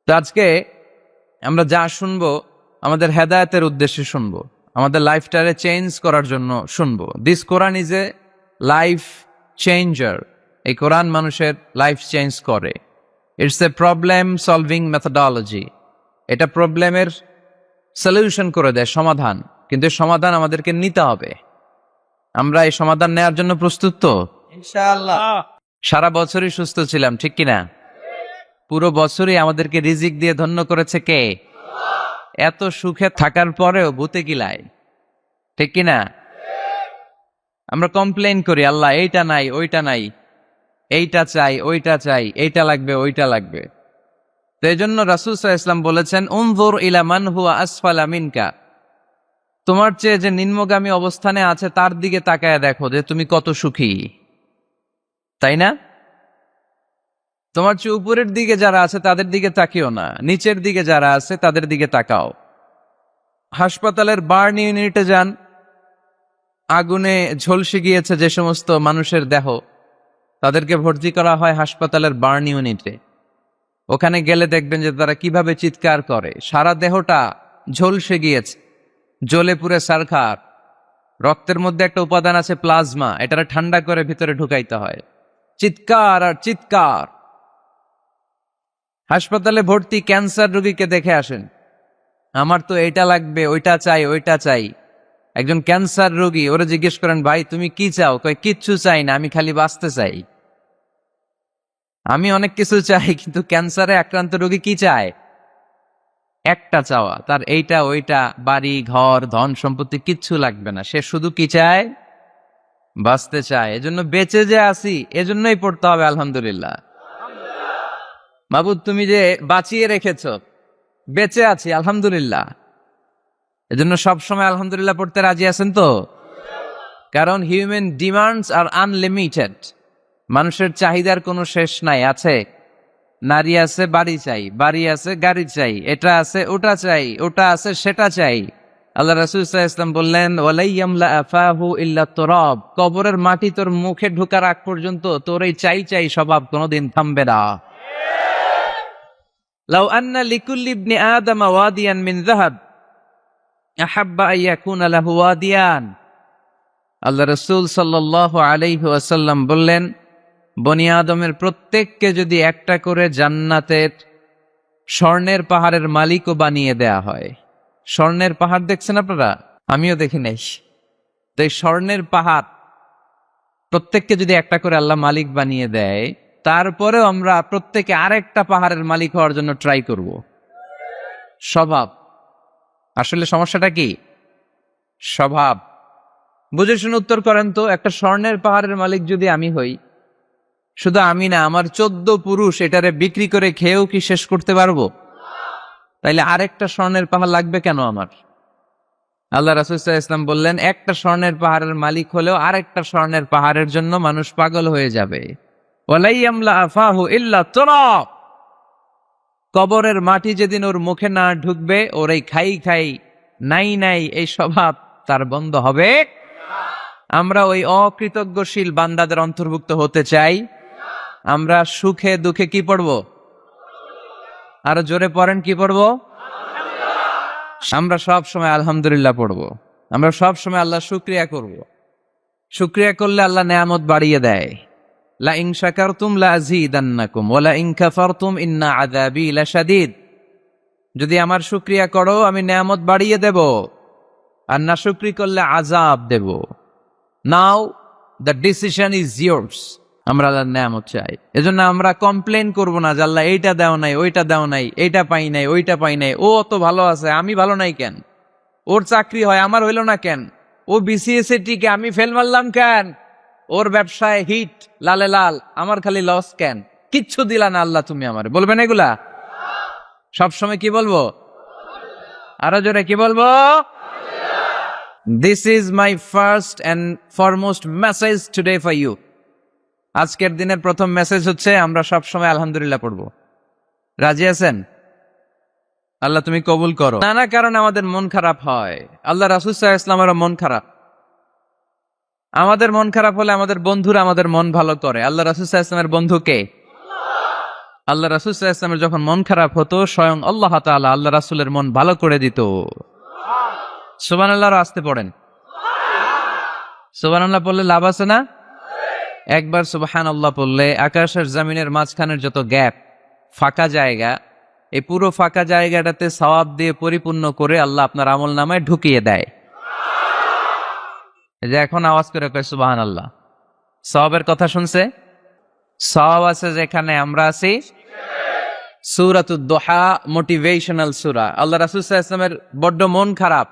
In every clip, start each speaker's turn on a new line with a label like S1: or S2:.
S1: তো আজকে আমরা যা শুনবো আমাদের হেদায়েতের উদ্দেশ্যে শুনবো, আমাদের লাইফটারে চেঞ্জ করার জন্য শুনবো। This Quran is a life changer. এই কোরআন মানুষের লাইফ চেঞ্জ করে। It's a problem solving methodology. এটা প্রবলেমের সলিউশন করে দেয়, সমাধান। কিন্তু এই সমাধান আমাদেরকে নিতে হবে। আমরা এই সমাধান নেওয়ার জন্য প্রস্তুত তো?
S2: ইনশাআল্লাহ।
S1: সারা বছরই সুস্থ ছিলাম, ঠিক কিনা? পুরো বছরই আমাদেরকে রিজিক দিয়ে ধন্য করেছে কে? এত সুখে থাকার পরেও ভূতে গিলায়, ঠিক কিনা? আমরা কমপ্লেইন করি, আল্লাহ এইটা নাই, ওইটা নাই, এইটা চাই, ওইটা চাই, এইটা লাগবে, ওইটা লাগবে। তো এই জন্য রাসূল সাল্লাল্লাহু আলাইহি ওয়াসাল্লাম বলেছেন, উনজুর ইলা মান হুয়া আসফালা মিনকা। তোমার চেয়ে যে নিম্নগামী অবস্থানে আছে তার দিকে তাকায় দেখো যে তুমি কত সুখী, তাই না? তোমার চেয়ে উপরের দিকে যারা আছে তাদের দিকে তাকিও না, নিচের দিকে যারা আছে তাদের দিকে তাকাও। হাসপাতালের বার্ন ইউনিটে যান, আগুনে ঝলসে গিয়েছে যে সমস্ত মানুষের দেহ, তাদেরকে ভর্তি করা হয় হাসপাতালের বার্ন ইউনিটে। ওখানে গেলে দেখবেন যে তারা কিভাবে চিৎকার করে, সারা দেহটা ঝলসে গিয়েছে, জ্বলে পুড়ে ছারখার। রক্তের মধ্যে একটা উপাদান আছে প্লাজমা, এটারে ঠান্ডা করে ভিতরে ঢুকাইতে হয়। চিৎকার আর চিৎকার। হাসপাতালে ভর্তি ক্যান্সার রোগীকে দেখে আসেন, আমার তো এটা লাগবে, ওইটা চাই, ওইটা চাই। একজন ক্যান্সার রোগী, ওরা জিজ্ঞেস করেন, ভাই তুমি কি চাও? কয় কিচ্ছু চাই না, আমি খালি বাঁচতে চাই। আমি অনেক কিছু চাই, কিন্তু ক্যান্সারে আক্রান্ত রোগী কি চায়? একটা চাওয়া, তার এইটা ওইটা, বাড়ি ঘর ধন সম্পত্তি কিচ্ছু লাগবে না, সে শুধু কি চায়? বাঁচতে চায়। এজন্য বেঁচে যে আসি, এজন্যই পড়তে হবে আলহামদুলিল্লাহ। মাবুদ তুমি যে বাঁচিয়ে রেখেছ, বেঁচে আছি আলহামদুলিল্লাহ। এজন্য সবসময় আলহামদুলিল্লাহ পড়তে রাজি আছেন তো? কারণ হিউম্যান ডিমান্ডস আর আনলিমিটেড। মানুষের চাহিদার কোনো শেষ নাই। আছে নারী আছে, বাড়ি চাই, বাড়ি আছে, গাড়ি চাই, এটা আছে, ওটা চাই, ওটা আছে, সেটা চাই। আল্লাহ রাসূল সাল্লাল্লাহু আলাইহি ওয়াসাল্লাম বললেন, ওয়ালাইয়ামলা আফাহু ইল্লা তুরাব। কবরের মাটি তোর মুখে ঢোকার আগ পর্যন্ত তোর এই চাই চাই স্বভাব কোনোদিন থামবে না। লাউ আন্না লিকুল্লি ইবনি আদম ওয়াদিয়ান মিন যাহাব আহাব্বা আন ইয়াকুনা লাহু ওয়াদিয়ান। আল্লাহ রাসূল সাল্লাল্লাহু আলাইহি ওয়াসাল্লাম বললেন, বনি আদমের প্রত্যেককে যদি একটা করে জান্নাতের স্বর্ণের পাহাড়ের মালিকও বানিয়ে দেয়া হয়। স্বর্ণের পাহাড় দেখছেন আপনারা? আমিও দেখি নাই। তো এই স্বর্ণের পাহাড় প্রত্যেককে যদি একটা করে আল্লাহ মালিক বানিয়ে দেয়, তারপরেও আমরা প্রত্যেকে আরেকটা পাহাড়ের মালিক হওয়ার জন্য ট্রাই করব। স্বভাব। আসলে সমস্যাটা কি? স্বভাব। বুঝে শুনে উত্তর করেন তো, একটা স্বর্ণের পাহাড়ের মালিক যদি আমি হই, শুধু আমি না, আমার 14 পুরুষ এটারে বিক্রি করে খেয়েও কি শেষ করতে পারবো? তাইলে আরেকটা স্বর্ণের পাহাড় লাগবে কেন আমার? আল্লাহ রাসূল সাল্লাল্লাহু আলাইহি ওয়াসাল্লাম বললেন, একটা স্বর্ণের পাহাড়ের মালিক হলেও আরেকটা স্বর্ণের পাহাড়ের জন্য মানুষ পাগল হয়ে যাবে। ওয়ালাইয়ামলা আফাহু ইল্লা তুরাব। কবরের মাটি যেদিন ওর মুখে না ঢুকবে, ওর এই খাই খাই নাই নাই এই স্বভাব তার বন্ধ হবে। আমরা ওই অকৃতজ্ঞশীল বান্দাদের অন্তর্ভুক্ত হতে চাই। আমরা সুখে দুঃখে কি পড়ব? আরো জোরে পড়েন, কি পড়ব? আমরা সব সময় আলহামদুলিল্লাহ পড়ব। আমরা সব সময় আল্লাহ শুকরিয়া করব। শুকরিয়া করলে আল্লাহ নেয়ামত বাড়িয়ে দেয়। লা ইন শাকারতুম লা আযীদান্নাকুম ওয়া লা ইন কাফারতুম ইন্না আযাবী লাশাদীদ। যদি আমার শুকরিয়া করো আমি নেয়ামত বাড়িয়ে দেব, আর না শুকরি করলে আযাব দেব। নাও দ্য ডিসিশন ইজ ইয়ার্স। আমরা আল্লাহর নেয়ামত চাই। এজন্য আমরা কমপ্লেইন করব না যে আল্লাহ এইটা দাও নাই, ওইটা দাও নাই, এইটা পাই নাই, ওইটা পাই নাই, ও অত ভালো আছে, আমি ভালো নাই কেন? ওর চাকরি হয়, আমার হইল না কেন? ও বিসিএস এ টিকে, আমি ফেল মারলাম কেন? ওর ব্যবসায় হিট লালে লাল, আমার খালি লস কেন? কিচ্ছু দিলা না আল্লাহ তুমি আমারে, বলবেন এগুলা? সবসময় কি বলবো? আরো জোরে কি বলবো? This is my first and foremost message today for you. আজকের দিনের প্রথম মেসেজ হচ্ছে আমরা সবসময় আলহামদুলিল্লাহ পড়বো। রাজি আছেন? আল্লাহ তুমি কবুল করো। নানা কারণে আমাদের মন খারাপ হয়। আল্লাহ রাসূল সাল্লাল্লাহু আলাইহি ওয়াসাল্লামের মন খারাপ। আমাদের মন খারাপ হলে আমাদের বন্ধুরা আমাদের মন ভালো করে। আল্লাহ রাসূল সাল্লাল্লাহু আলাইহি ওয়াসাল্লামের বন্ধু কে? আল্লাহ রাসূল সাল্লাল্লাহু আলাইহি ওয়াসাল্লামের যখন মন খারাপ হতো স্বয়ং আল্লাহ তাআলা আল্লাহ রাসূলের মন ভালো করে দিত। সুবহানাল্লাহ, আসতে পড়েন। সুবহানাল্লাহ পড়লে লাভ আছে না? একবার সুবহানাল্লাহ পড়লে আকাশের জমিনের মাঝখানের যত গ্যাপ, ফাঁকা জায়গা, এই পুরো ফাঁকা জায়গাটাতে সওয়াব দিয়ে পরিপূর্ণ করে আল্লাহ আপনার আমলনামায় ঢুকিয়ে দেয়। এই যে এখন আওয়াজ করে কয় সুবহানাল্লাহ, সওয়াবের কথা শুনছে? সওয়াব আছে যেখানে আমরা আছি। সূরাতুদ দুহা মোটিভেশনাল সূরা। আল্লাহ রাসূল সাল্লাল্লাহু আলাইহি ওয়াসাল্লামের বড্ড মন খারাপ,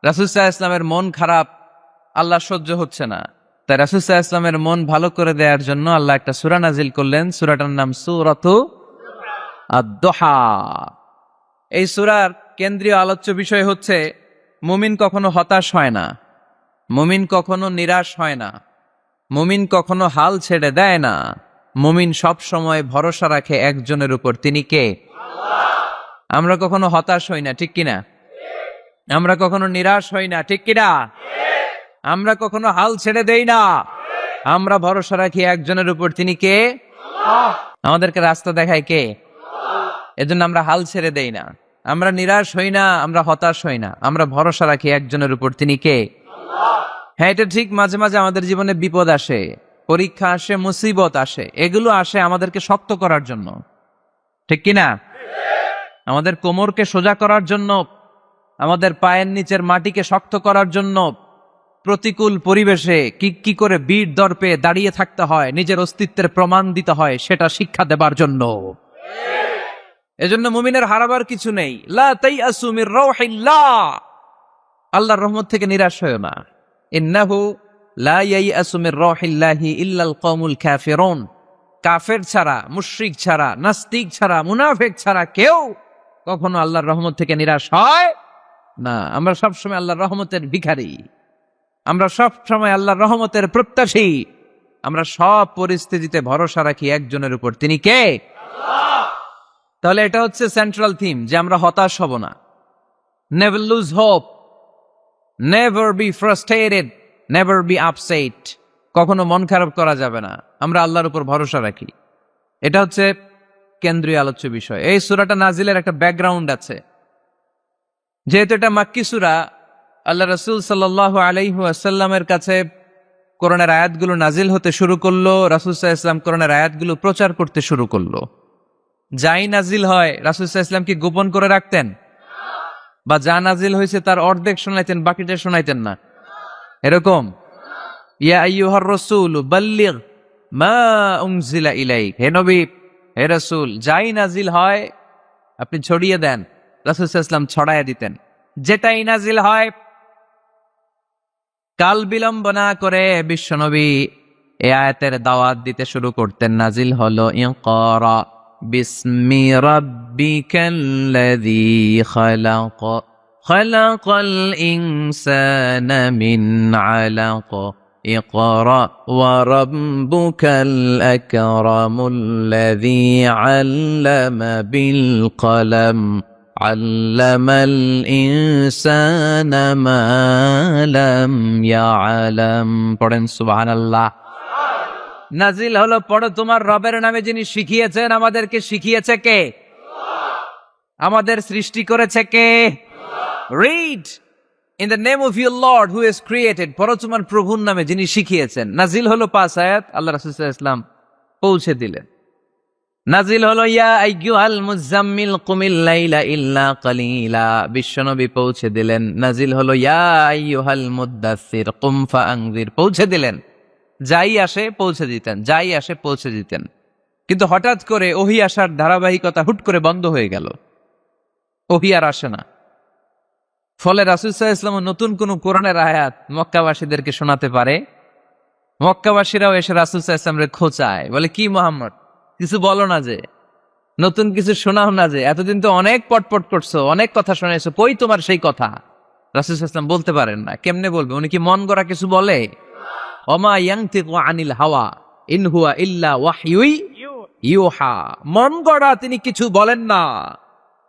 S1: রাসূল সাল্লাল্লাহু আলাইহি ওয়াসাল্লামের মন খারাপ, আল্লাহ সহ্য হচ্ছে না। তাই রাসূল সাল্লাল্লাহু আলাইহি ওয়াসাল্লামের মন ভালো করে দেওয়ার জন্য আল্লাহ একটা সূরা নাজিল করলেন। সূরাটার নাম সূরাতু আদ-দুহা। এই সূরার কেন্দ্রীয় আলোচ্য বিষয় হচ্ছে মুমিন কখনো হতাশ হয় না, মুমিন কখনো নিরাশ হয় না, মুমিন কখনো হাল ছেড়ে দেয় না। মুমিন সব সময় ভরসা রাখে একজনের উপর, তিনি কে? আমরা কখনো হতাশ হই না, ঠিক কিনা? আমরা কখনো নিরাশ হই না, ঠিক কিনা? আমরা কখনো হাল ছেড়ে দেই না, আমরা ভরসা রাখি একজনের উপর, তিনি কে? আমাদেরকে রাস্তা দেখায় কে? এজন্য আমরা হাল ছেড়ে দেই না, আমরা নিরাশ হই না, আমরা হতাশ হই না, আমরা ভরসা রাখি একজনের উপর, তিনি কে? হ্যাঁ, এটা ঠিক। মাঝে মাঝে আমাদের জীবনে বিপদ আসে, পরীক্ষা আসে, মুসিবত আসে, এগুলো আসে আমাদেরকে শক্ত করার জন্য, ঠিক কিনা? আমাদের কোমরকে সোজা করার জন্য, আমাদের পায়ের নিচের মাটিকে শক্ত করার জন্য। প্রতিকূল পরিবেশে কি করে বীর দর্পে দাঁড়িয়ে থাকতে হয়, নিজের অস্তিত্বের প্রমাণ দিতে হয়, সেটা শিক্ষা দেবার জন্য। এজন্য মুমিনের হারাবার কিছু নেই। লা তাইয়াসু মির রাউহিল্লাহ, আল্লাহর রহমত থেকে নিরাশ হয়ো না। ইন্নাহু লা ইয়াইয়াসু মির রাউহিল্লাহি ইল্লাল কওমুল কাফিরুন, কাফের ছাড়া, মুশরিক ছাড়া, নাস্তিক ছাড়া, মুনাফিক ছাড়া কেউ কখনো আল্লাহর রহমত থেকে নিরাশ হয় না। আমরা সবসময় আল্লাহর রহমতের ভিখারি, আমরা সব সময় আল্লাহর রহমতের প্রত্যাশী, আমরা সব পরিস্থিতিতে ভরসা রাখি একজনের উপর, তিনি কে? তাহলে এটা হচ্ছে সেন্ট্রাল থিম, যে আমরা হতাশ হব না। Never lose hope, never be frustrated, never be upset. কখনো মন খারাপ করা যাবে না, আমরা আল্লাহর উপর ভরসা রাখি। এটা হচ্ছে কেন্দ্রীয় আলোচ্য বিষয়। এই সূরাটা নাজিলের একটা ব্যাকগ্রাউন্ড আছে। যেহেতু এটা মাক্কি সূরা, আল্লাহ রাসূল সাল্লাল্লাহু আলাইহি ওয়াসাল্লামের কাছে কোরআনের আয়াতগুলো নাজিল হতে শুরু করলো, রাসূল সাল্লাল্লাহু আলাইহি ওয়াসাল্লাম কোরআনের আয়াতগুলো প্রচার করতে শুরু করলো। যাই নাজিল হয় রাসূল সাল্লাল্লাহু আলাইহি ওয়াসাল্লাম কি গোপন করে রাখতেন? বা যা নাজিল হয়েছে তার অর্ধেক শোনাইতেন, বাকিটা শোনাইতেন না? এরকম? ইয়া আইয়ুহার রাসূল বাল্লিগ মা উনজিলা ইলাইক, হে নবী, হে রাসূল, যাই নাজিল হয় আপনি ছড়িয়ে দেন। রাসূল সাল্লাল্লাহু আলাইহি ওয়াসাল্লাম ছড়াইয়া দিতেন। যেটাই নাজিল হয় কাল বিলম্ব না করে বিশ্বনবী এই আয়াতের দাওয়াত দিতে শুরু করতেন। নাজিল হলো ইকরা বিসমি রাব্বিকাল্লাযী খালাক, খালাকাল ইনসানা মিন আলাক, ইকরা ওয়া রাব্বুকাল আকরামুল্লাযী আল্লামা বিল কলম, আল্লামাল ইনসানা মা লাম ইয়ালাম। পড়েন সুবহানাল্লাহ। নাজিল হলো, পড়ো তোমার রবের নামে যিনি শিখিয়েছেন। আমাদেরকে শিখিয়েছে কে? আমাদের সৃষ্টি করেছে কে? Read in the name of your lord who has created, পড়ো তোমার প্রভুর নামে যিনি শিখিয়েছেন। নাজিল হলো 5 আয়াত, আল্লাহ রাসূল সাল্লাল্লাহু আলাইহি ওয়াসাল্লাম পৌঁছে দিলেন। নাজিল হলো ইয়া আইয়ুহাল মুজাম্মিল কুমিল লাইলা ইল্লা কালিলা, বিশ্বনবী পৌঁছে দিলেন। নাজিল হলো ইয়া আইয়ুহাল মুদ্দাসসির কুম ফাআনজির, পৌঁছে দিলেন। যাই আসে পৌঁছে দিতেন, যাই আসে পৌঁছে দিতেন। কিন্তু হঠাৎ করে ওহী আসার ধারাবাহিকতা হুট করে বন্ধ হয়ে গেল, ওহী আর আসে না। ফলে রাসূল সাল্লাল্লাহু আলাইহি ওয়াসাল্লাম নতুন কোন কোরআনের আয়াত মক্কাবাসীদেরকে শোনাতে পারে। মক্কাবাসীরাও এসে রাসূল সাল্লাল্লাহু আলাইহি ওয়াসাল্লামকে খোঁচায়, বলে কি মুহাম্মদ, কিছু বলো না, যে নতুন কিছু শোনাও না, যে এতদিন তো অনেক পটপট করছো, অনেক কথা শোনাইছো, কই তোমার সেই কথা? রাসূল সাল্লাল্লাহু আলাইহি ওয়াসাল্লাম বলতে পারেন না। কেমনে বলবে? উনি কি মন গড়া কিছু বলে? ওমা ইয়ানতিকু আনিল হাওয়া ইন হুয়া ইল্লা ওয়াহয়ুই ইউহা, মন গড়া তিনি কিছু বলেন না,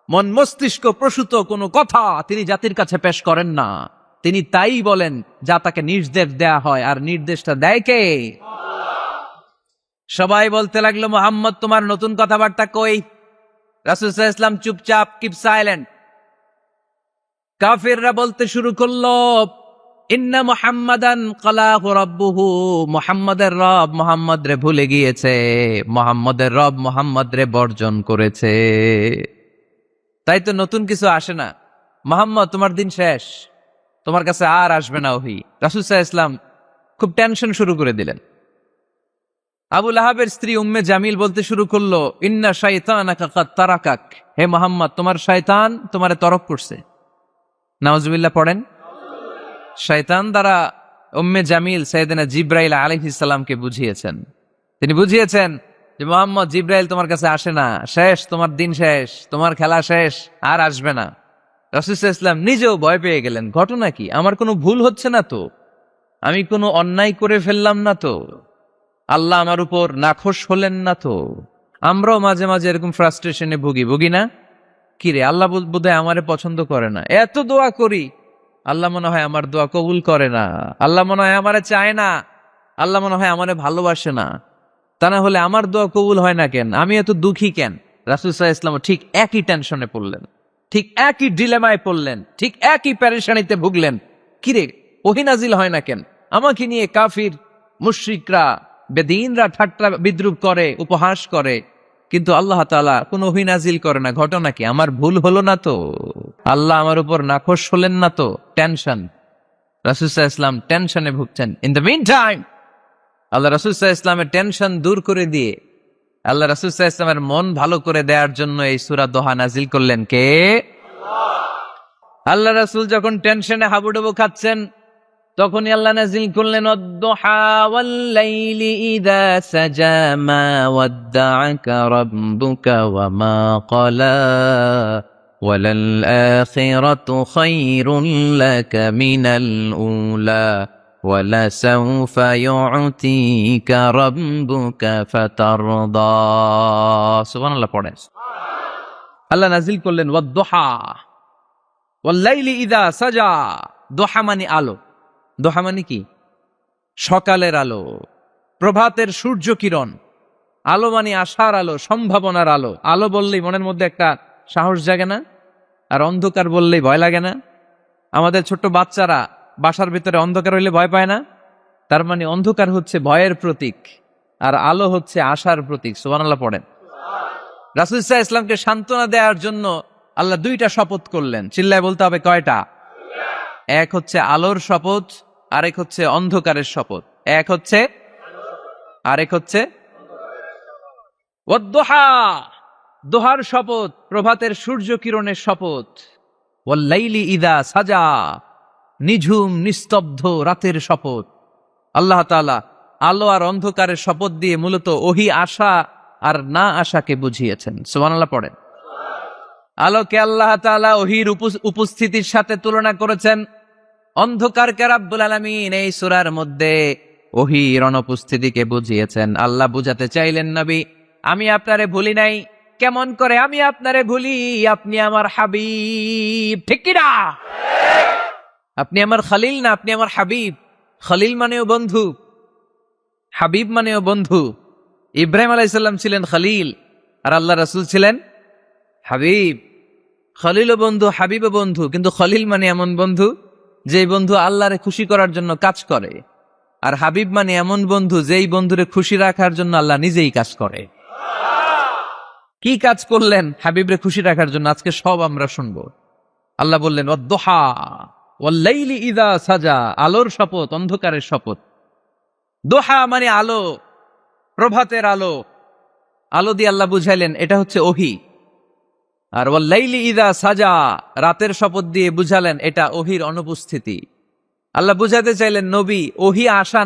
S1: মন মস্তিষ্ক প্রসূত কোনো কথা তিনি জাতির কাছে পেশ করেন না। তিনি তাই বলেন যা তাকে নির্দেশ দেয়া হয়, আর নির্দেশটা দেয় কে? সবাই বলতে লাগলো, মুহাম্মদ তোমার নতুন কথাবার্তা কই? রাসূল সাল্লাল্লাহু আলাইহি ওয়াসাল্লাম চুপচাপ, কিপ সাইলেন্ট। কাফিররা বলতে শুরু করলো, ইন্না মুহাম্মাদান ক্বালাহু রাব্বুহু, মুহাম্মাদের রব মুহাম্মদ রে ভুলে গিয়েছে, মুহাম্মাদের রব মুহাম্মদ রে বর্জন করেছে। তাই তো নতুন কিছু আসে না। মুহাম্মদ তোমার দিন শেষ, তোমার কাছে আর আসবে না ওহী। রাসূল সাল্লাল্লাহু আলাইহি ওয়াসাল্লাম খুব টেনশন শুরু করে দিলেন। আবু লাহাবের স্ত্রী উম্মে জামিল বলতে শুরু করলো, ইন্না শাইতানাকা কাদ তারাকাক, হে মুহাম্মদ তোমার শয়তান তোমারে তরক করছে। নাউজুবিল্লাহ পড়েন। শয়তান দ্বারা উম্মে জামিল সাইয়েদনা জিবরাইল আলাইহিস সালামকে বুঝিয়েছেন। তিনি বুঝিয়েছেন যে মুহাম্মদ, জিবরাইল তোমার কাছে আসে না, শেষ, তোমার দিন শেষ, তোমার খেলা শেষ, আর আসবে না। রাসূল সাল্লাল্লাহু আলাইহি ওয়াসাল্লাম নিজেও ভয় পেয়ে গেলেন। ঘটনা কি? আমার কোনো ভুল হচ্ছে না তো? আমি কোনো অন্যায় করে ফেললাম না তো? আল্লাহ আমার উপর নাখোশ হলেন না তো? আমরাও মাঝে মাঝে এরকম ফ্রাস্ট্রেশনে ভুগি না? কিরে, আল্লাহ বোধহয় আমারে পছন্দ করে না, এত দোয়া করি, আল্লাহ মনে হয় আমার দোয়া কবুল করে না, আল্লাহ মনে হয় আমারে চায় না, আল্লাহ মনে হয় আমারে ভালোবাসে না। তা না হলে আমার দোয়া কবুল হয় না কেন? আমি এত দুঃখী কেন? রাসূল সাল্লাল্লাহু আলাইহি ওয়াসাল্লাম ঠিক একই টেনশনে পড়লেন, ঠিক একই ডিলেমায় পড়লেন, ঠিক একই পেরেশানিতে ভুগলেন। কিরে, ওহী নাজিল হয় না কেন? আমাকে নিয়ে কাফির মুশরিকরা বেদিনরা ঠাট্টা বিদ্রুপ করে, উপহাস করে, কিন্তু আল্লাহ তাআলা কোন ওহী নাজিল করে না। ঘটনা কি? আমার ভুল হলো না তো? আল্লাহ আমার উপর নাখোশ হলেন না তো? টেনশন। রাসূল সাল্লাল্লাহু আলাইহি ওয়াসাল্লাম টেনশনে ভুগছেন। ইন দ্য মিন টাইম আল্লাহ রাসূল সাল্লাল্লাহু আলাইহি ওয়াসাল্লামের টেনশন দূর করে দিয়ে আল্লাহ রাসূল সাল্লাল্লাহু আলাইহি ওয়াসাল্লামের মন ভালো করে দেওয়ার জন্য এই সূরা দোহা নাজিল করলেন কে? আল্লাহ রাসূল যখন টেনশনে হাবুডুবু খাচ্ছেন, তখনই আল্লাহ নাজিল করলেন, ওয়াদ-দুহা ওয়াল-লাইলি ইযা সাজা মা ওয়াদ্দাআকা রাব্বুকা ওয়া মা ক্বালা ওয়ালাল আখিরাতু খায়রুল লাকা মিনাল উলা ওয়ালাসাউফা ইউ'তিকা রাব্বুকা ফাতারদা। সুবহানাল্লাহ পড়েন। আল্লাহ নাজিল করলেন ওয়াদ-দুহা ওয়াল-লাইলি ইযা সাজা। দোহা মানে আলো। দোহা মানে কি? সকালের আলো, প্রভাতের সূর্য কিরণ। আলো মানে আশার আলো, সম্ভাবনার আলো। আলো বললেই মনের মধ্যে একটা সাহস জাগে না? আর অন্ধকার বললেই ভয় লাগে না? আমাদের ছোট্ট বাচ্চারা বাসার ভিতরে অন্ধকার হইলে ভয় পায় না? তার মানে অন্ধকার হচ্ছে ভয়ের প্রতীক, আর আলো হচ্ছে আশার প্রতীক। সুবহানাল্লাহ পড়েন। রাসূল সাল্লাল্লাহু আলাইহি ওয়াসাল্লামকে সান্ত্বনা দেওয়ার জন্য আল্লাহ দুইটা শপথ করলেন। চিল্লায় বলতে হবে কয়টা? এক হচ্ছে আলোর শপথ, আরেক হচ্ছে অন্ধকারের শপথ। এক হচ্ছে, আরেক হচ্ছে ওয়াদ-দুহা, দোহার শপথ, প্রভাতের সূর্য কিরণের শপথ। ওয়াল-লাইলি ইযা সাজা, নিঝুম নিস্তব্ধ রাতের শপথ। আল্লাহ তাআলা আলো আর অন্ধকারের শপথ দিয়ে মূলত ওহী আশা আর না আশাকে বুঝিয়েছেন। সুবহানাল্লাহ পড়েন। আলোকে আল্লাহ তাআলা ওহীর উপস্থিতির সাথে তুলনা করেছেন। অন্ধকারকে রাব্বুল আলামিন এই সূরার মধ্যে ওহীর অনুপস্থিতিকে বুঝিয়েছেন। আল্লাহ বুঝাতে চাইলেন, নবী আমি আপনারে ভুলি নাই। কেমন করে আমি আপনারে ভুলি? আপনি আমার হাবিব, ঠিক কি না? আপনি আমার খলিল না, আপনি আমার হাবিব। খলিল মানেও বন্ধু, হাবিব মানেও বন্ধু। ইব্রাহিম আলাইহিস সালাম ছিলেন খলিল, আর আল্লাহ রাসূল ছিলেন হাবিব। খলিলও বন্ধু, হাবিবও বন্ধু, কিন্তু খলিল মানে এমন বন্ধু যেই বন্ধু আল্লাহরে খুশি করার জন্য কাজ করে, আর হাবিব মানে এমন বন্ধু যেই বন্ধুরে খুশি রাখার জন্য আল্লাহ নিজেই কাজ করে। কি কাজ করলেন হাবিবরে খুশি রাখার জন্য? আজকে সব আমরা শুনবো। আল্লাহ বললেন ওয়াদ-দুহা ওয়াল-লাইলি ইযা সাজা, আলোর শপথ, অন্ধকারের শপথ। দোহা মানে আলো, প্রভাতের আলো। আলো দিয়ে আল্লাহ বুঝাইলেন এটা হচ্ছে ওহী। আর ওয়াল-লাইলি ইযা সাজা, রাতের শপথ দিয়ে বুঝালেন এটা ওহীর অনুপস্থিতি। আল্লাহ বুঝাতে চাইলেন, নবী ওহী আসা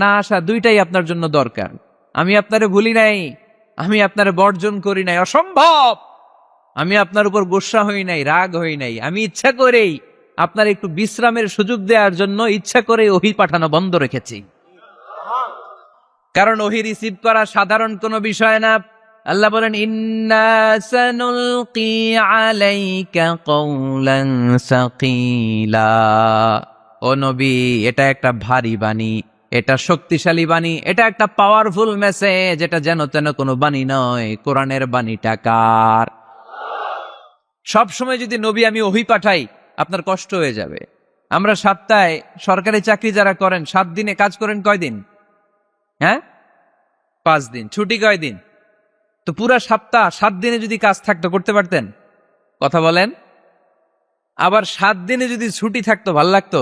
S1: না আসা দুইটাই আপনার জন্য দরকার। আমি আপনারে ভুলি নাই, আমি আপনারে বর্জন করি নাই, অসম্ভব। আমি আপনার উপর গোসা হই নাই, রাগ হই নাই। আমি ইচ্ছা করেই আপনার একটু বিশ্রামের সুযোগ দেওয়ার জন্য ইচ্ছা করে ওহী পাঠানো বন্ধ রেখেছি। কারণ ওহী রিসিভ করা সাধারণ কোনো বিষয় না। আল্লাহ বলেন, ইন্না সানুলকি আলাইকা কওলান সাকিলা। ও নবী, এটা একটা ভারী বাণী, এটা শক্তিশালী বাণী, এটা একটা পাওয়ারফুল মেসেজ, এটা যেন তেন কোনো বাণী নয়, কোরআনের বাণীটা কার? সবসময় যদি নবী আমি ওহী পাঠাই আপনার কষ্ট হয়ে যাবে। আমরা সপ্তাহে সরকারি চাকরি যারা করেন 7 দিনে কাজ করেন কয়দিন? হ্যাঁ, 5 দিন। ছুটি কয়দিন? তো পুরা সপ্তাহ 7 দিনে যদি কাজ থাকতো করতে পারতেন? কথা বলেন। আবার 7 দিনে যদি ছুটি থাকতো ভাল লাগতো?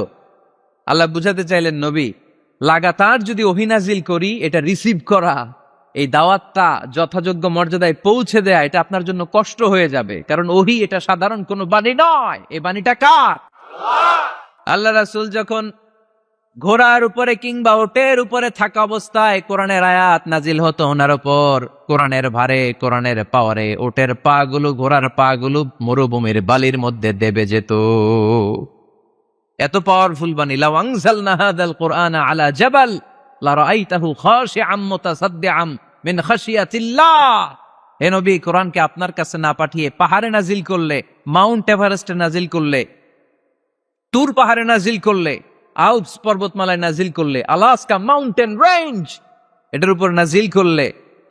S1: আল্লাহ বুঝাতে চাইলেন নবী লাগাতার যদি ওহী নাজিল করি, এটা রিসিভ করা, এই দাওয়াতটা যথাযোগ্য মর্যাদায় পৌঁছে দেয়া, এটা আপনার জন্য কষ্ট হয়ে যাবে। কারণ ওহী এটা সাধারণ কোনো বাণী নয়, এই বাণীটা কার? আল্লাহ রাসূল যখন ঘোড়ার উপরে কিংবা ওটের উপরে থাকা অবস্থায় কোরআনের আয়াত নাজিল হতো ওনার উপর, কোরআনের ভারে, কোরআনের পাওয়ারে ওটের পা গুলো, ঘোড়ার পা গুলো মরুভূমির বালির মধ্যে দেবে যেত। এত পাওয়ারফুল বাণী। লাউ আনজালনা হাযাল কুরআনা আলা জাবাল লারাআইতাহু খাশিআম মুতাসাদ্দিআম মিন খাশিয়াতিল্লাহ। হে নবী, কোরআনকে আপনার কাছে না পাঠিয়ে পাহাড়ে নাজিল করলে, মাউন্ট এভারেস্টে নাজিল করলে, তুর পাহাড়ে নাজিল করলে, আল্পস পর্বতমালায় নাজিল করলে, আলাস্কা মাউন্টেন রেঞ্জ এটার উপর নাজিল করলে,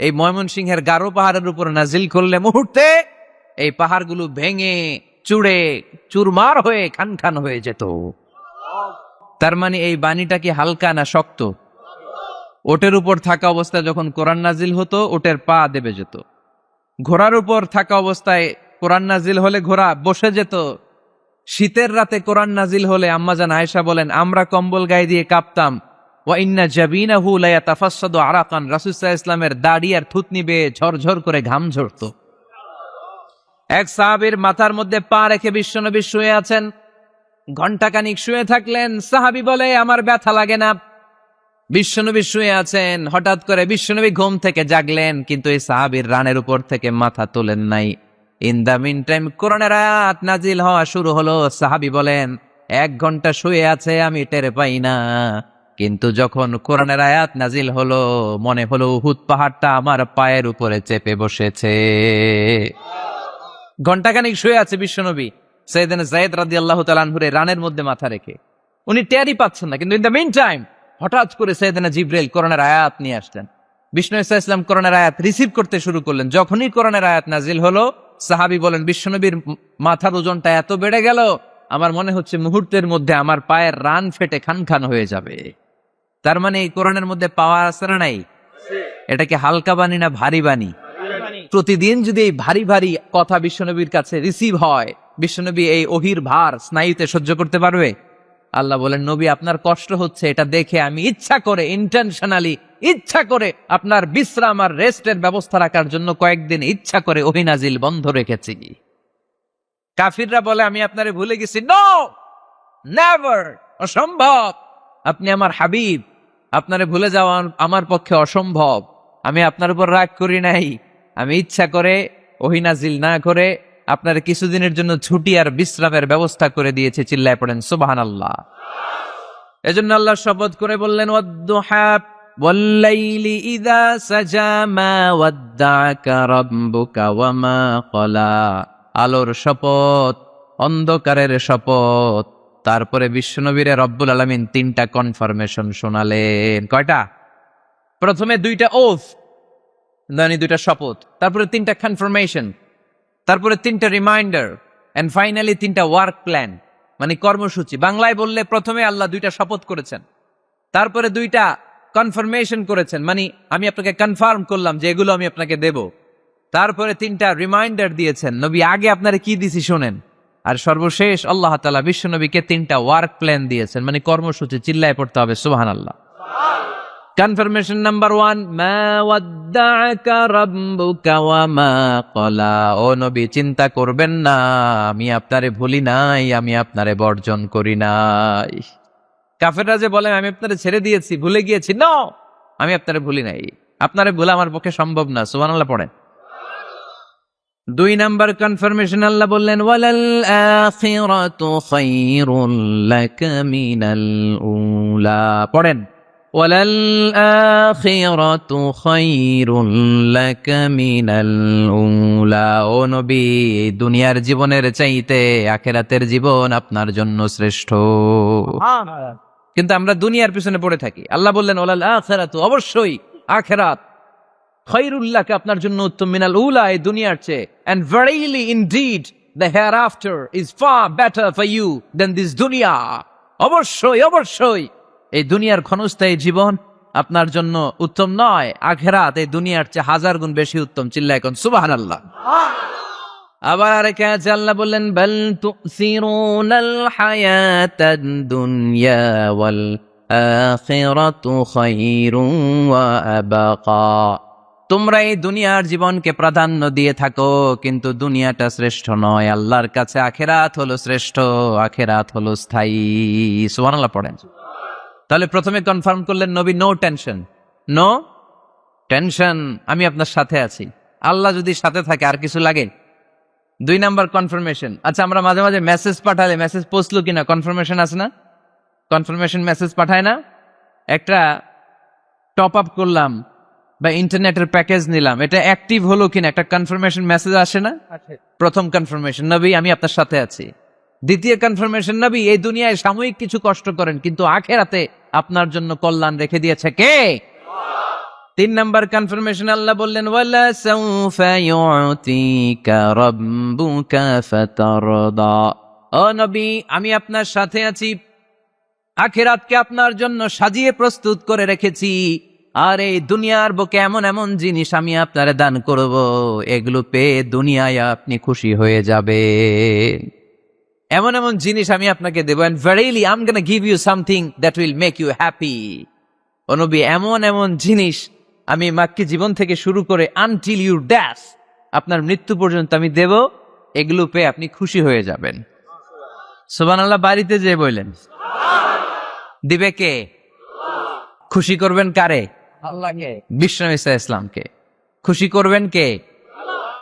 S1: এই ময়মনসিংহের গারো পাহাড়ের উপর নাজিল করলে, মুহূর্তে এই পাহাড়গুলো ভেঙে চুড়ে চুরমার হয়ে খান খান হয়ে যেত। তার মানে এই বাণীটা কি হালকা না শক্ত? ওটের উপর থাকা অবস্থায় যখন কোরআন নাজিল হতো ওটের পা দেবে যেত। ঘোড়ার উপর থাকা অবস্থায় কোরআন নাজিল হলে ঘোড়া বসে যেত। শীতের রাতে কোরআন নাজিল হলে আম্মাজান আয়েশা বলেন আমরা কম্বল গায়ে দিয়ে কাঁপতাম। ওয়া ইন্না জাবিনাহু লা ইয়াতাফাসসাদু আরাকান, রাসূল সাল্লাল্লাহু আলাইহি ওয়াসাল্লামের দাড়ি আর থুতনি বেয়ে ঝরঝর করে ঘাম ঝরতো। এক সাহাবীর মাথার মধ্যে পা রেখে বিশ্বনবী শুয়ে আছেন, ঘন্টাখানিক শুয়ে থাকলেন। সাহাবী বলে আমার ব্যথা লাগে না। বিশ্বনবী শুয়ে আছেন, হঠাৎ করে বিশ্বনবী ঘুম থেকে জাগলেন, কিন্তু এই সাহাবীর রানের উপর থেকে মাথা তোলেন নাই। ইন দা মিন টাইম কোরআনের আয়াত নাজিল হওয়া শুরু হলো। সাহাবী বলেন 1 ঘন্টা শুয়ে আছে আমি টের পাই না, কিন্তু যখন কোরআনের আয়াত নাজিল হলো মনে হলো উহুদ পাহাড়টা আমার পায়ের উপরে চেপে বসেছে। ঘন্টাখানিক শুয়ে আছে বিশ্বনবী সাইয়েদনা যায়েদ রাদিয়াল্লাহু তাআলা আনহুর রানের মধ্যে মাথা রেখে, উনি টেরই পাচ্ছেন না। কিন্তু ইন দা মিন টাইম হঠাৎ করে সাইয়েদনা জিবরাইল কোরআনের আয়াত নিয়ে আসলেন। বিষ্ণু ইসা ইসলাম কোরআনের আয়াত রিসিভ করতে শুরু করলেন। যখনই কোরআনের আয়াত নাজিল হলো সাহাবী বলেন বিশ্বনবীর মাথার ওজনটা এত বেড়ে গেল আমার মনে হচ্ছে মুহূর্তের মধ্যে আমার পায়ের রান ফেটে খান খান হয়ে যাবে। তার মানে এই কোরআনের মধ্যে পাওয়ার আছে না নাই? এটা কি হালকা বাণী না ভারী বাণী? প্রতিদিন যদি এই ভারী ভারী কথা বিশ্বনবীর কাছে রিসিভ হয়, বিশ্বনবী এই ওহির ভার স্নায়ুতে সহ্য করতে পারবে? আল্লাহ বলেন নবী আপনার কষ্ট হচ্ছে, এটা দেখে আমি ইচ্ছা করে ইন্টেনশনালি ইচ্ছা করে আপনার বিশ্রাম আর রেস্টের ব্যবস্থা রাখার জন্য কয়েকদিন ইচ্ছা করে ওহী নাজিল বন্ধ রেখেছি। কাফিররা বলে আমি আপনারে ভুলে গেছি। নো, নেভার, অসম্ভব। আপনি আমার হাবিব, আপনারে ভুলে যাওয়া আমার পক্ষে অসম্ভব। আমি আপনার উপর রাগ করি নাই, আমি ইচ্ছা করে ওহী নাজিল না করে আপনার কিছুদিনের জন্য ছুটি আর বিশ্রামের ব্যবস্থা করে দিয়েছে। চিল্লায় পড়েন সুবহানাল্লাহ। এজন্য আল্লাহ শপথ করে বললেন ওয়াদ-দুহা ওয়াল-লাইলি ইযা সাজা মা ওয়াদ্দা'কা রাব্বুকা ওয়া মা ক্বালা। আলোর শপথ, অন্ধকারের শপথ। তারপরে বিশ্বনবীরে রব্বুল আলামিন 3টা কনফার্মেশন শোনালেন। কয়টা? প্রথমে 2টা ওথ, মানে 2টা শপথ, তারপরে 3টা কনফার্মেশন, তারপরে 3টা রিমাইন্ডার, এন্ড ফাইনালি 3টা ওয়ার্ক প্ল্যান, মানে কর্মসূচি। বাংলায় বললে প্রথমে আল্লাহ 2টা শপথ করেছেন, তারপরে 2টা কনফার্মেশন করেছেন, মানে আমি আপনাকে কনফার্ম করলাম যে এগুলো আমি আপনাকে দেব। তারপরে 3টা রিমাইন্ডার দিয়েছেন, নবী আগে আপনারা কি দিছি শোনেন। আর সর্বশেষ আল্লাহ তাআলা বিশ্বনবীকে 3টা ওয়ার্ক প্ল্যান দিয়েছেন, মানে কর্মসূচি। চিল্লায় পড়তে হবে সুবহানাল্লাহ। কনফার্মেশন নাম্বার 1, মা ওয়াদ্দা'কা রাব্বুকা ওয়া মা ক্বালা। ও নবী চিন্তা করবেন না, আমি আপনারে ভুলি নাই, আমি আপনারে বর্জন করি নাই। কাফেররা যে বলে আমি আপনারে ছেড়ে দিয়েছি, ভুলে গিয়েছি, নো, আমি আপনারে ভুলি নাই, আপনারে ভুলা আমার পক্ষে সম্ভব না। সুবহানাল্লাহ পড়েন। 2 নাম্বার কনফার্মেশন আল্লাহ বললেন ওয়ালাল আখিরাতু খায়রুল লাকা মিনাল উলা। পড়েন ওয়ালাল আখিরাতু খায়রুল লাকা মিনাল উলা। ও নবী দুনিয়ার জীবনের চাইতে আখিরাতের জীবন আপনার জন্য শ্রেষ্ঠ। কিন্তু আমরা দুনিয়ার পিছনে পড়ে থাকি। আল্লাহ বললেন ওয়ালাল আখিরাতু, অবশ্যই আখিরাত, খায়রুল লাকা, আপনার জন্য উত্তম, মিনাল উলা, এই দুনিয়ার চেয়ে, and verily indeed the hereafter is far better for you than this দুনিয়া। অবশ্যই অবশ্যই এই দুনিয়ার ক্ষণস্থায়ী জীবন আপনার জন্য উত্তম নয়, আখিরাত এই দুনিয়ার চেয়ে 1000 গুণ বেশি উত্তম। চিল্লায় কোন সুবহানাল্লাহ। আবার আরেকে আছে, আল্লাহ বললেন বাল তুসিরুনাল হায়াতাদ দুনিয়া ওয়াল আখিরাতু খায়রুন ওয়া আবাকা। তোমরা এই দুনিয়ার জীবনকে প্রাধান্য দিয়ে থাকো, কিন্তু দুনিয়াটা শ্রেষ্ঠ নয়, আল্লাহর কাছে আখিরাত হলো শ্রেষ্ঠ, আখিরাত হলো স্থায়ী। সুবহানাল্লাহ পড়েন। তাহলে প্রথমে কনফার্ম করলেন নবী নো টেনশন, নো টেনশন, আমি আপনার সাথে আছি। আল্লাহ যদি সাথে থাকে আর কিছু লাগে? 2 নাম্বার কনফার্মেশন। আচ্ছা, আমরা মাঝে মাঝে মেসেজ পাঠালে মেসেজ পৌঁছলো কিনা কনফার্মেশন আছে না? কনফার্মেশন মেসেজ পাঠায় না? একটা টপ আপ করলাম বা ইন্টারনেটের প্যাকেজ নিলাম, এটা অ্যাক্টিভ হলো কিনা একটা কনফার্মেশন মেসেজ আসে না? প্রথম কনফার্মেশন, নবী আমি আপনার সাথে আছি। দ্বিতীয় কনফার্মেশন, নবী এই দুনিয়ায় সাময়িক কিছু কষ্ট করেন, কিন্তু আখিরাতে আপনার জন্য কল্যাণ রেখে দিয়েছে কে? 3 নাম্বার কনফার্মেশন, আল্লাহ বললেন ওয়ালা সাউফা ইউতিকা রাব্বুকা ফাতারদা। ও নবী, আমি আপনার সাথে আছি, আখিরাতকে আপনার জন্য সাজিয়ে প্রস্তুত করে রেখেছি, আর এই দুনিয়ার বুকে এমন এমন জিনিস আমি আপনারে দান করব, এগুলো পেয়ে দুনিয়ায় আপনি খুশি হয়ে যাবে। এমন এমন জিনিস আমি আপনাকে দেব, and verily I'm gonna give you something that will make you happy। ও নবী, এমন এমন জিনিস আমি মাক্কি জীবন থেকে শুরু করে until your death, আপনার মৃত্যু পর্যন্ত আমি দেব, এগুলো পেয়ে আপনি খুশি হয়ে যাবেন। সুবহানাল্লাহ। বাড়িতে যে বললেন দিবে কে? খুশি করবেন কারে? আল্লাহকে, বিশ্বনবী সাল্লাল্লাহু আলাইহি ওয়াসাল্লামকে। খুশি করবেন কে?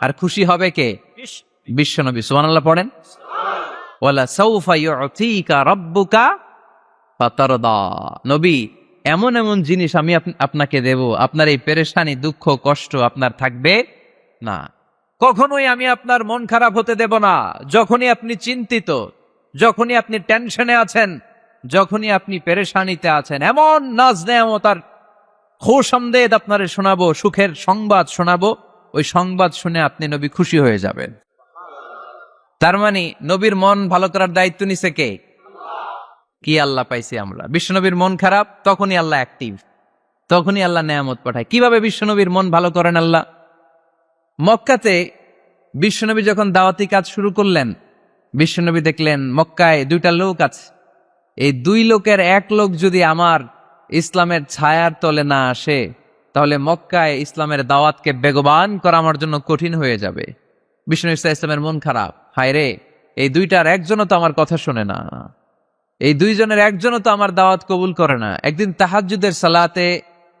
S1: আর খুশি হবে কে? বিশ্বনবী। সুবহানাল্লাহ পড়েন। ওয়ালা সাউফা ইউতিকা রাব্বুকা ফাতারদা। নবী, এমন এমন জিনিস আমি আপনাকে দেব, আপনার এই পেরেশানি, দুঃখ, কষ্ট আপনার থাকবে না। কখনোই আমি আপনার মন খারাপ হতে দেব না। যখনই আপনি চিন্তিত, যখনই আপনি টেনশনে আছেন, যখনই আপনি পেরেশানিতে আছেন, এমন নাজ নেয়ামতার খুশামদেদ আপনারে শোনাবো, সুখের সংবাদ শোনাবো, ওই সংবাদ শুনে আপনি নবী খুশি হয়ে যাবেন। তার মানে নবীর মন ভালো করার দায়িত্ব নিছে কে? কি আল্লাহ পাইছি আমরা। বিশ্বনবীর মন খারাপ, তখনই আল্লাহ অ্যাক্টিভ, তখনই আল্লাহ নেয়ামত পাঠায়। কিভাবে বিশ্বনবীর মন ভালো করেন আল্লাহ? মক্কাতে বিশ্বনবী যখন দাওয়াতি কাজ শুরু করলেন, বিশ্বনবী দেখলেন মক্কায় 2টা লোক আছে, এই 2 লোকের এক লোক যদি আমার ইসলামের ছায়ার তলে না আসে, তাহলে মক্কায় ইসলামের দাওয়াতকে বেগবান করা আমার জন্য কঠিন হয়ে যাবে। বিশ্বনবী সাল্লাল্লাহু আলাইহি ওয়াসাল্লামের মন খারাপ, হায় রে, এই 2টার একজনও তো আমার কথা শোনে না, এই 2 জনের একজনও তো আমার দাওয়াত কবুল করে না। একদিন তাহাজ্জুদের সালাতে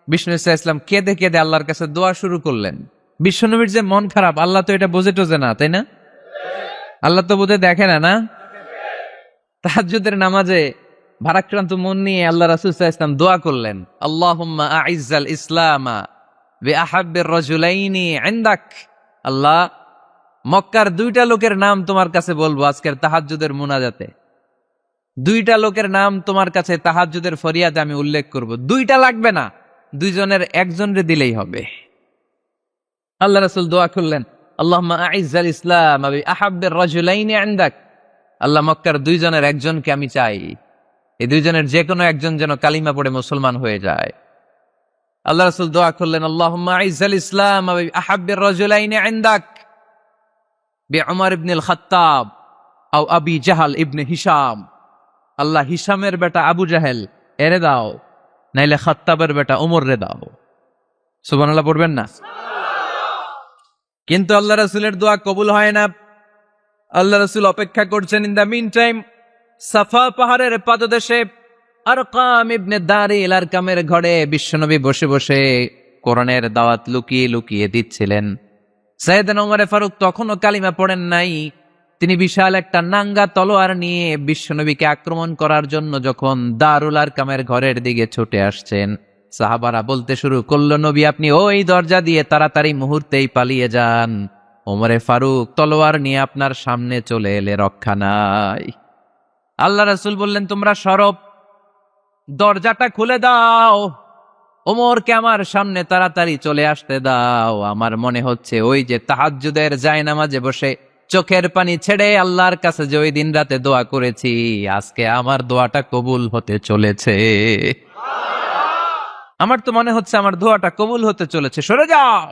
S1: বিশ্বনবী সাল্লাল্লাহু আলাইহি ওয়াসাল্লাম কেঁদে কেঁদে আল্লাহর কাছে দোয়া শুরু করলেন। বিশ্বনবীর যে মন খারাপ, আল্লাহ তো এটা বোঝে টোঝে না, তাই না? আল্লাহ তো বোধহয় দেখে না, না? তাহাজ্জুদের নামাজে ভারাক্রান্ত মন নিয়ে আল্লাহ রাসূল সাল্লাল্লাহু আলাইহি ওয়াসাল্লাম দোয়া করলেন, আল্লাহুম্মা আইজ্জাল ইসলামা বিআহাব্বির রাজুলাইনি ইনদাক। আল্লাহ, মক্কার 2টা লোকের নাম তোমার কাছে বলবো আজকের তাহাজ্জুদের মুনাজাতে। 2টা লোকের নাম তোমার কাছে তাহাজ্জুদের ফরিয়াদে আমি উল্লেখ করব। 2টা লাগবে না, 2 জনের একজনরে দিলেই হবে। আল্লাহ রাসূল দোয়া করলেন, আল্লাহুম্মা আইজ্জাল ইসলামা বিআহাব্বির রাজুলাইনি ইনদাক। আল্লাহ, মক্কার 2 জনের একজনকে আমি চাই, এই 2 জনের যে কোনো একজন যেন কালিমা পড়ে মুসলমান হয়ে যায়। আল্লাহ রাসূল দোয়া করলেন, আল্লাহুম্মা আইজ্জাল ইসলামা বিআহাব্বির রাজুলাইনি ইনদাক বিউমর ইবনুল খাত্তাব আও আবি জাহল ইবনে হিশাম। আল্লাহ, হিশামের বেটা আবু জাহেল এরে দাও, নাইলে খাত্তাবের বেটা ওমর রে দাও। সুবহানাল্লাহ পড়বেন না? কিন্তু আল্লাহ রাসূলের দোয়া কবুল হয় না। আল্লাহ রাসূল অপেক্ষা করছেন। ইন দ্য মিন টাইম সাফা পাহাড়ের পাদদেশে আরকাম ইবনে দারিল আরকামের ঘরে বিশ্বনবী বসে বসে কোরআনের দাওয়াত লুকিয়ে লুকিয়ে দিচ্ছিলেন। সাইয়েদনা ওমর ফারুক তখনও কালিমা পড়েন নাই। তিনি বিশাল একটা নাঙ্গা তলোয়ার নিয়ে বিশ্বনবীকে আক্রমণ করার জন্য যখন দারুল আরকামের ঘরের দিকে ছুটে আসছেন, সাহাবারা বলতে শুরু করলো, নবী আপনি ওই দরজা দিয়ে তাড়াতাড়ি মুহূর্তেই পালিয়ে যান, ওমরে ফারুক তলোয়ার নিয়ে আপনার সামনে চলে এলে রক্ষা নাই। আল্লাহ রাসূল বললেন, তোমরা সরব, দরজাটা খুলে দাও, ওমরকে আমার সামনে তাড়াতাড়ি চলে আসতে দাও। আমার মনে হচ্ছে ওই যে তাহাজ্জুদের জায়নামাজে বসে চোখের পানি ছেড়ে আল্লাহর কাছে যে ওই দিন রাতে দোয়া করেছি, আজকে আমার দোয়াটা কবুল হতে চলেছে। আমার তো মনে হচ্ছে আমার দোয়াটা কবুল হতে চলেছে, সরে যাও।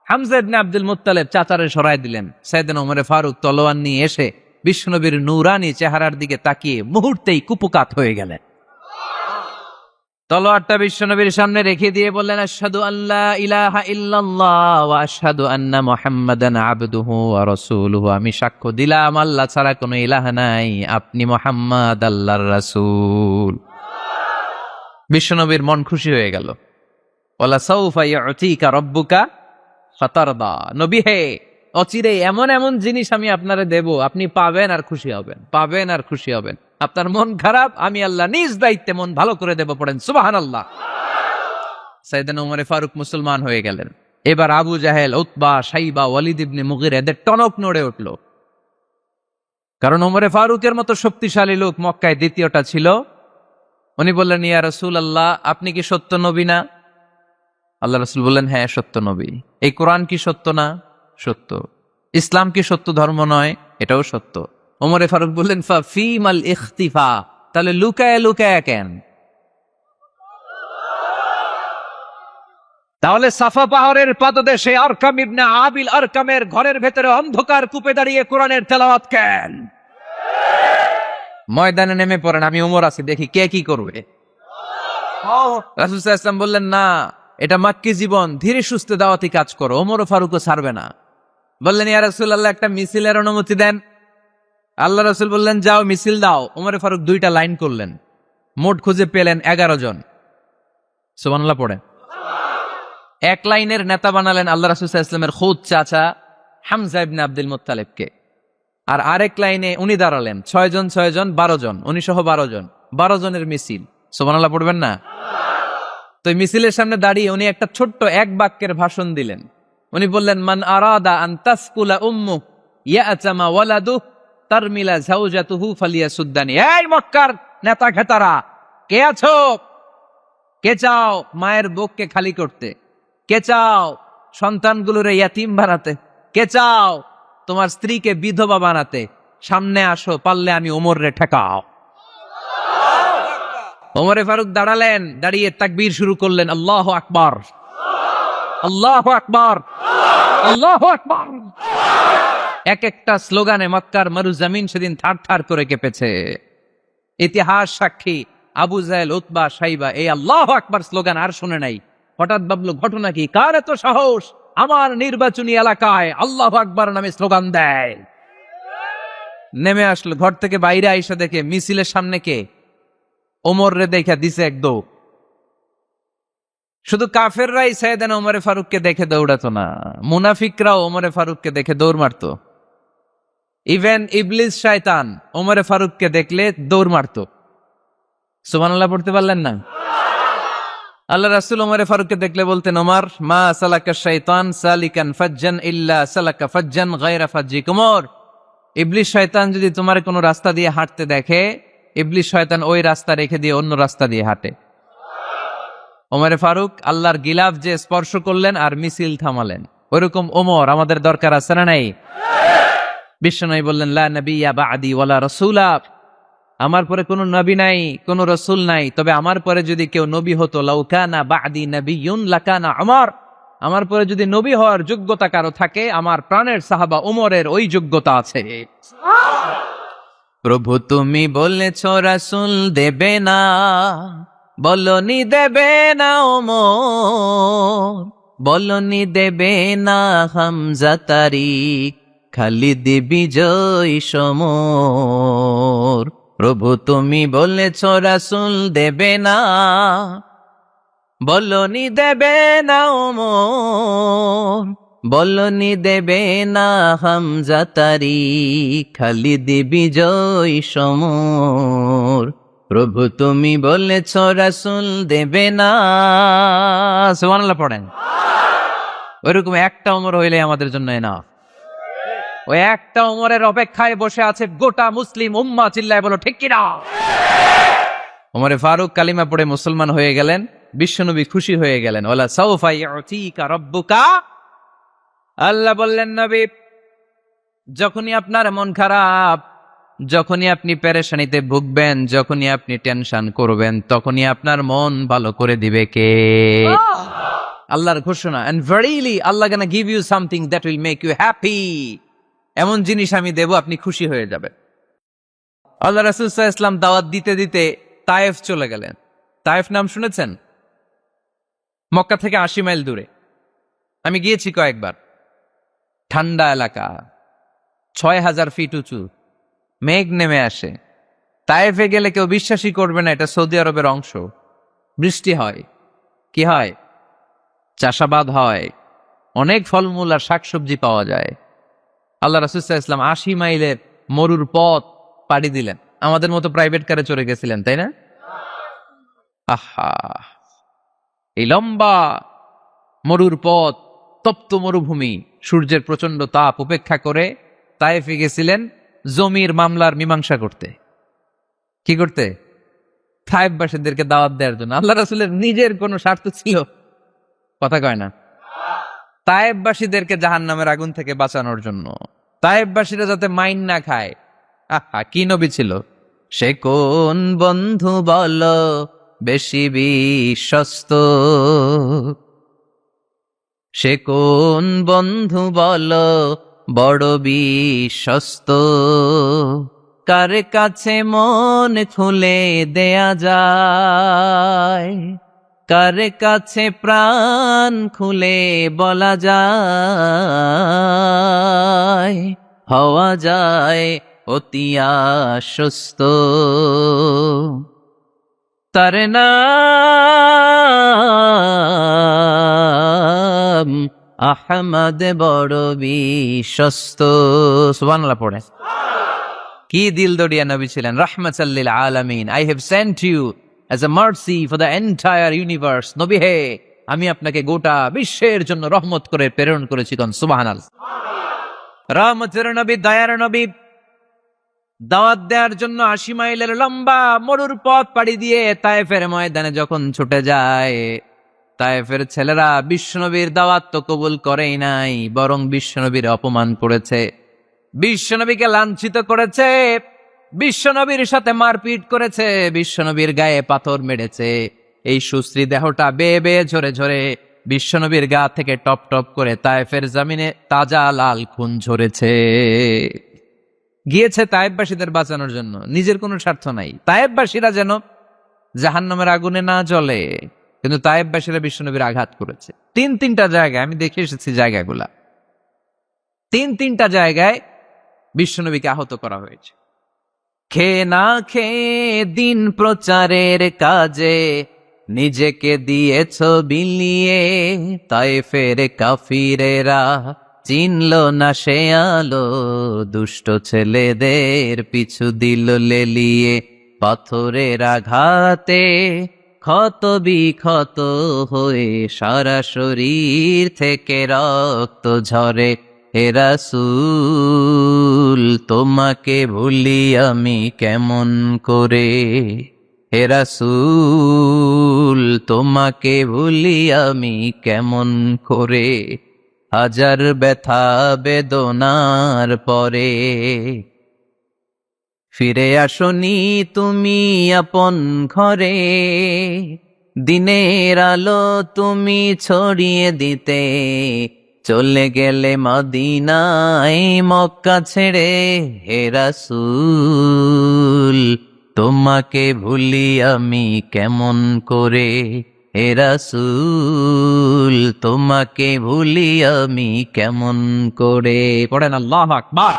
S1: হামজা ইবনে আব্দুল মুত্তালিব চাচারে সরাই দিলেন। সাইয়েদনা ওমরে ফারুক তলোয়ার নিয়ে এসে বিশ্বনবীর নূরানি চেহারার দিকে তাকিয়ে মুহূর্তেই কুপকাত হয়ে গেলেন। তলোয়ারটা বিশ্বনবীর সামনে রেখে দিয়ে বললেন, আশহাদু আল্লা ইলাহা ইল্লাল্লাহ ওয়া আশহাদু আন্না মুহাম্মাদান আবদুহু ওয়া রাসূলুহু। আমি সাক্ষ্য দিলাম আল্লাহ ছাড়া কোনো ইলাহ নাই, আপনি মুহাম্মদ আল্লাহর রাসূল। বিশ্বনবীর মন খুশি হয়ে গেল। ওয়ালা সাউফা ইউতিকা রাব্বুকা ফাতারদা। নবী হে, অচিরে এমন এমন জিনিস আমি আপনারে দেব, আপনি পাবেন আর খুশি হবেন, পাবেন আর খুশি হবেন। আপনার মন খারাপ, আমি আল্লাহ নিজ দায়িত্বে মন ভালো করে দেব। পড়েন সুবহানাল্লাহ। সাইয়েদনা ওমরে ফারুক মুসলমান হয়ে গেলেন। এবার আবু জাহেল, উতবা, শাইবা, ওয়ালিদ ইবনে মুগিরা এদের টনক নড়ে উঠল। কারণ ওমরে ফারুকের মতো শক্তিশালী লোক মক্কায় দ্বিতীয়টা ছিল। উনি বললেন, ইয়া রাসূলুল্লাহ, আপনি কি সত্য নবী না? আল্লাহ রাসূল বললেন, হ্যাঁ সত্য নবী। এই কোরআন কি সত্য না? সত্য। ইসলাম কি সত্য ধর্ম নয়? এটাও সত্য। ওমরে ফারুক বললেন, ফাফিমাল ইখতিফা, তাহলে লুকায় লুকায় কেন? তাহলে সাফা পাহাড়ের পাদদেশে আরকাম ইবনে আবিল আরকামের ঘরের ভেতরে অন্ধকার কূপে দাঁড়িয়ে কোরআনের তেলাওয়াত কেন? ময়দানে নেমে পড়েন, আমি ওমর আছি, দেখি কে কি করবে। রাসূল সাল্লাল্লাহু আলাইহি ওয়াসাল্লাম বললেন, না, এটা মাক্কি জীবন, ধীরে সুস্থে দাওয়াতি কাজ করো। ওমর ও ফারুকও ছাড়বে না। বললেন, ইয়া রাসূলুল্লাহ, একটা মিছিলের অনুমতি দেন। আল্লাহ রাসূল বললেন, যাও মিছিল দাও। ওমর ফারুক 2টা লাইন করলেন, মোট খুঁজে পেলেন 11 জন। সুবহানাল্লাহ পড়েন। এক লাইনের নেতা বানালেন আল্লাহ রাসূল সাল্লাল্লাহু আলাইহি ওয়াসাল্লামের খুদ চাচা হামজা ইবনে আব্দুল মুত্তালিবকে। আর আরেক লাইনে উনি দাঁড়ালেন। 6 জন 6 জন 12 জন, উনি সহ 12 জন, 12 জনের মিছিল। সুবহানাল্লাহ পড়বেন না? তো মিছিলের সামনে দাঁড়িয়ে উনি একটা ছোট্ট এক বাক্যের ভাষণ দিলেন। উনি বললেন, মান আরাদা আন তাসকুলা উম্মু ইয়াতামা ওয়ালাদু তারমিলা যাওজাতুহু ফালিয়াসুদ্দানি। এই মক্কার নেতা খেতারা, কে আছো? কে চাও মায়ের বুককে খালি করতে? কে চাও সন্তানগুলোরে ইয়াতিম বানাতে? কে চাও তোমার স্ত্রীকে বিধবা বানাতে? সামনে আসো, পারলে আমি ওমর রে ঠেকাও। ওমরে ফারুক দাঁড়ালেন, দাঁড়িয়ে তাকবীর শুরু করলেন, আল্লাহু আকবার, আল্লাহু আকবার, আল্লাহু আকবার। এক একটা স্লোগানে মক্কার মরুজমিন সেদিন থার থার করে কেঁপেছে। ইতিহাস সাক্ষী, আবু জাহেল, উতবা, শাইবা এই আল্লাহু আকবার স্লোগান আর শুনে নাই। হঠাৎ ভাবলো, ঘটনা কি? কার এত সাহস আমার নির্বাচনী এলাকায় আল্লাহু আকবার নামে স্লোগান দেয়? নেমে আসলো, ঘর থেকে বাইরে আইসা দেখে মিছিলের সামনে কে? ওমর রে দেখা দিছে এক দৌড়। শুধু কাফেররাই সাইয়েদনা ওমরে ফারুককে দেখে দৌড়াতো না, মুনাফিকরাও ওমরে ফারুককে দেখে দৌড় মারতো। ইভেন ইবলিস শয়তান ওমরে ফারুককে দেখলে দৌড় মারতো। সুবহানাল্লাহ পড়তে পারলেন না? আল্লাহ রাসূল ওমরে ফারুককে দেখলে বলতেন, ওমর, মা সালাকা শাইতান সালিকান ফাজ্জান ইল্লা সালাকা ফাজ্জান গায়রা ফাজ্জিক। ওমর, ইবলিস শয়তান যদি তোমার কোনো রাস্তা দিয়ে হাঁটতে দেখে, ইবলিস শয়তান ওই রাস্তা রেখে দিয়ে অন্য রাস্তা দিয়ে হাঁটে। ওমরে ফারুক আল্লাহর গিলাফ যে স্পর্শ করলেন আর মিছিল থামালেন, ওইরকম ওমর আমাদের দরকার আছে না নাই? বিশ্বনবী বললেন, লা নবিয়্যা বা'দি ওয়ালা রাসূলা, আমার পরে কোনো নবী নাই, কোনো রাসূল নাই, তবে আমার পরে যদি কেউ নবী হতো, লাউ কানা বা'দি নাবিয়্যুন লাকানা ওমর, আমার পরে যদি নবী হওয়ার যোগ্যতা কারো থাকে, আমার প্রাণের সাহাবা ওমরের ওই যোগ্যতা আছে। প্রভু তুমি বলেছ রাসূল দেবে না, বলনি দেবে না ওমর, বলনি দেবে না হামজা তারিক, খালিদ বিজয় সমর। প্রভু তুমি বলেছ রাসূল দেবে না, বলনি দেবে না ওমর, বলনি দেবে না হামজা তারিক, খালিদ বিজয় সমর। প্রভু তুমি বলেছ রাসূল দেবে না। সুবহানাল্লাহ পড়েন। ওইরকম একটা ওমর হইলে আমাদের জন্য না। ওই একটা ওমরের অপেক্ষায় বসে আছে গোটা মুসলিম উম্মাহ। চিল্লায় বলো ঠিক কিনা? ওমরে ফারুক কালিমা পড়ে মুসলমান হয়ে গেলেন, বিশ্বনবী খুশি হয়ে গেলেন। ওয়ালা সাউফা ইউতিকা রাব্বুকা, আল্লাহ বললেন নবী, যখনই আপনার মন খারাপ, যখনই আপনি পেরেশানিতে ভুগবেন, যখনই আপনি টেনশন করবেন, তখনই আপনার মন ভালো করে দিবে কে? আল্লাহর ঘোষণা, and verily Allah gonna give you something that will make you happy, এমন জিনিস আমি দেব, আপনি খুশি হয়ে যাবেন। আল্লাহ রাসূল সাল্লাল্লাহু আলাইহি ওয়াসাল্লাম দাওয়াত দিতে দিতে তায়েফ চলে গেলেন। তায়েফ নাম শুনেছেন? মক্কা থেকে 80 মাইল দূরে। আমি গিয়েছি কয়েকবার। ঠান্ডা এলাকা, 6000 ফিট উঁচু, মেঘ নেমে আসে। তায়েফে গেলে কেউ বিশ্বাসই করবে না এটা সৌদি আরবের অংশ। বৃষ্টি হয়, কি হয়? চাষাবাদ হয়, অনেক ফলমূল আর শাকসবজি পাওয়া যায়। আল্লাহ রাসূল সাল্লাল্লাহু আলাইহি ওয়াসাল্লাম 80 মাইলের মরুর পথ পাড়ি দিলেন। আমাদের মতো প্রাইভেট কারে চড়ে গেছিলেন, তাই না? আহা, এই লম্বা মরুর পথ, তপ্ত মরুভূমি, সূর্যের প্রচন্ড তাপ উপেক্ষা করে তায়েফে গেছিলেন জমির মামলার মীমাংসা করতে। কি করতে? তায়েফবাসীদেরকে দাওয়াত দেওয়ার জন্য। আল্লাহ রাসূলের নিজের কোনো স্বার্থ ছিল? কথা কয় না। তায়েফবাসীদেরকে জাহান্নামের আগুন থেকে বাঁচানোর জন্য, তায়েফবাসীরা যাতে মাইন না খায়। আহা, কি নবী ছিল! সে কোন বন্ধু বলো বেশি বিশ্বস্ত, সে কোন বন্ধু বলো বড় বিশ্বস্ত, কার কাছে মন খুলে দেয়া যায়, কার কাছে প্রাণ খুলে বলা যায়, হওয়া যায় অতি আশ্বস্ত। তার নাম আহমদ, বড় বিশ্বস্ত। সুবহানাল্লাহ পড়ে। কি দিল দরিয়া নবী ছিলেন, রাহমাতাল লিল আলামিন। I have sent you as a mercy for the entire universe. নবী হে, আমি আপনাকে গোটা বিশ্বের জন্য রহমত করে প্রেরণ করেছি। কোন সুবহানাল্লাহ। রহমতের নবী, দয়ার নবী, দাওয়াত দেওয়ার জন্য 80 মাইলের লম্বা মরুর পথ পাড়ি দিয়ে তায়েফের ময়দানে যখন ছুটে যায়, তায়েফের ছেলেরা বিশ্বনবীর দাওয়াত তো কবুল করেই নাই, বরং বিশ্বনবীর অপমান করেছে, বিশ্বনবীকে লাঞ্ছিত করেছে, বিশ্বনবীর সাথে মারপিট করেছে, বিশ্বনবীর গায়ে পাথর মেরেছে। এই সুশ্রী দেহটা বেয়ে বেয়ে ঝরে ঝরে বিশ্বনবীর গা থেকে টপ টপ করে তায়েফের জমিনে তাজা লাল খুন ঝরেছে। গিয়েছে তায়েফবাসীদের বাঁচানোর জন্য, নিজের কোনো স্বার্থ নাই। তায়েফবাসীরা যেন জাহান্নামের আগুনে না জ্বলে, কিন্তু তায়েফবাসীরা বিশ্বনবীর আঘাত করেছে। তিনটা জায়গায় আমি দেখে এসেছি, জায়গাগুলা তিনটা জায়গায় বিশ্বনবীকে আহত করা হয়েছে। খেয়ে না খেয়ে দিন প্রচারের কাজে নিজেকে দিয়েছ বিলিয়ে, তায়েফের কাফিরেরা চিনল না সে আলো, দুষ্ট ছেলেদের পিছু দিল লেলিয়ে, পাথরের আঘাতে ক্ষত বিক্ষত হয়ে সারা শরীর থেকে রক্ত ঝরে। হে রাসূল, তোমাকে ভুলি আমি কেমন করে, হে রাসূল, তোমাকে ভুলি আমি কেমন করে, হাজার ব্যথা বেদনার পরে ফিরে আসনি তুমি আপন ঘরে, দিনের আলো তুমি ছড়িয়ে দিতে, চলে গেলে মদিনায় মক্কা ছেড়ে। হে রাসূল, তোমাকে ভুলি আমি কেমন করে, হে রাসূল, তোমাকে ভুলি আমি কেমন করে। পড়েন আল্লাহু আকবার।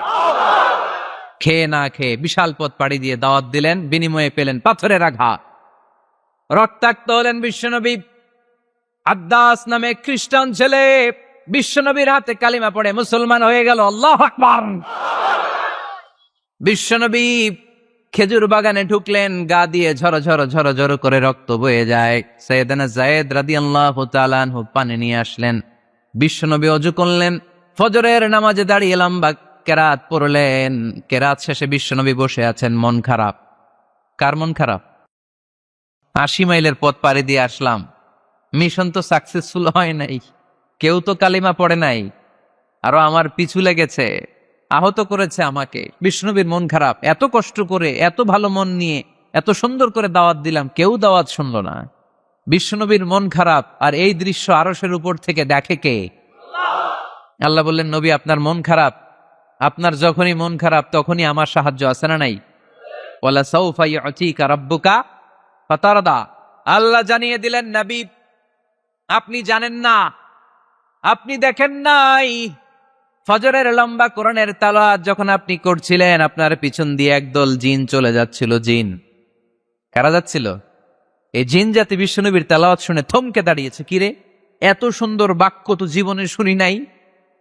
S1: খেয়ে না খেয়ে বিশাল পথ পাড়ি দিয়ে দাওয়াত দিলেন, বিনিময়ে পেলেন পাথরের আঘাত, রক্তাক্ত হলেন বিশ্বনবী। আদ্দাস নামে খ্রিস্টান ছেলে বিশ্বনবীর হাতে কালিমা পড়ে মুসলমান হয়ে গেল। আল্লাহু আকবার। বিশ্বনবী খেজুর বাগানে ঢুকলেন, গা দিয়ে ঝর ঝর ঝর ঝর করে রক্ত বয়ে যায়। সাইয়েদনা যায়েদ রাদিয়াল্লাহু তাআলা আনহু পানি নিয়ে আসলেন। বিশ্বনবী ওযু করলেন, ফজরের নামাজে দাঁড়িয়ে লম্বা কেরাত পড়লেন। কেরাত শেষে বিশ্বনবী বসে আছেন, মন খারাপ। কার মন খারাপ? 80 মাইলের পথ পাড়ি দিয়ে আসলাম, মিশন তো সাকসেসফুল হয় নাই, কেউ তো কালিমা পড়ে নাই, আরো আমার পিছু লেগেছে, আহত করেছে আমাকে। বিষ্ণুনবীর মন খারাপ, এত কষ্ট করে এত ভালো মন নিয়ে এত সুন্দর করে দাওয়াত দিলাম, কেউ দাওয়াত শুনলো না। বিষ্ণুনবীর মন খারাপ, আর এই দৃশ্য আরশের উপর থেকে দেখে কে? আল্লাহ বললেন, নবী আপনার মন খারাপ, আপনার যখনই মন খারাপ তখনই আমার সাহায্য আছে না নাই? ওয়ালা সাউফা ইউতিকা রাব্বুকা ফাতারদা। আল্লাহ জানিয়ে দিলেন, নবী আপনি জানেন না, আপনি দেখেন নাই, ফজরের লম্বা কোরআনের তালাওয়াত যখন আপনি করছিলেন, আপনার পিছন দিয়ে একদল জিন চলে যাচ্ছিল। জিন কারা যাচ্ছিল? এই জিন জাতি বিশ্বনবীর তেলাওয়াত শুনে থমকে দাঁড়িয়েছে। কিরে, এত সুন্দর বাক্য তো জীবনে শুনি নাই,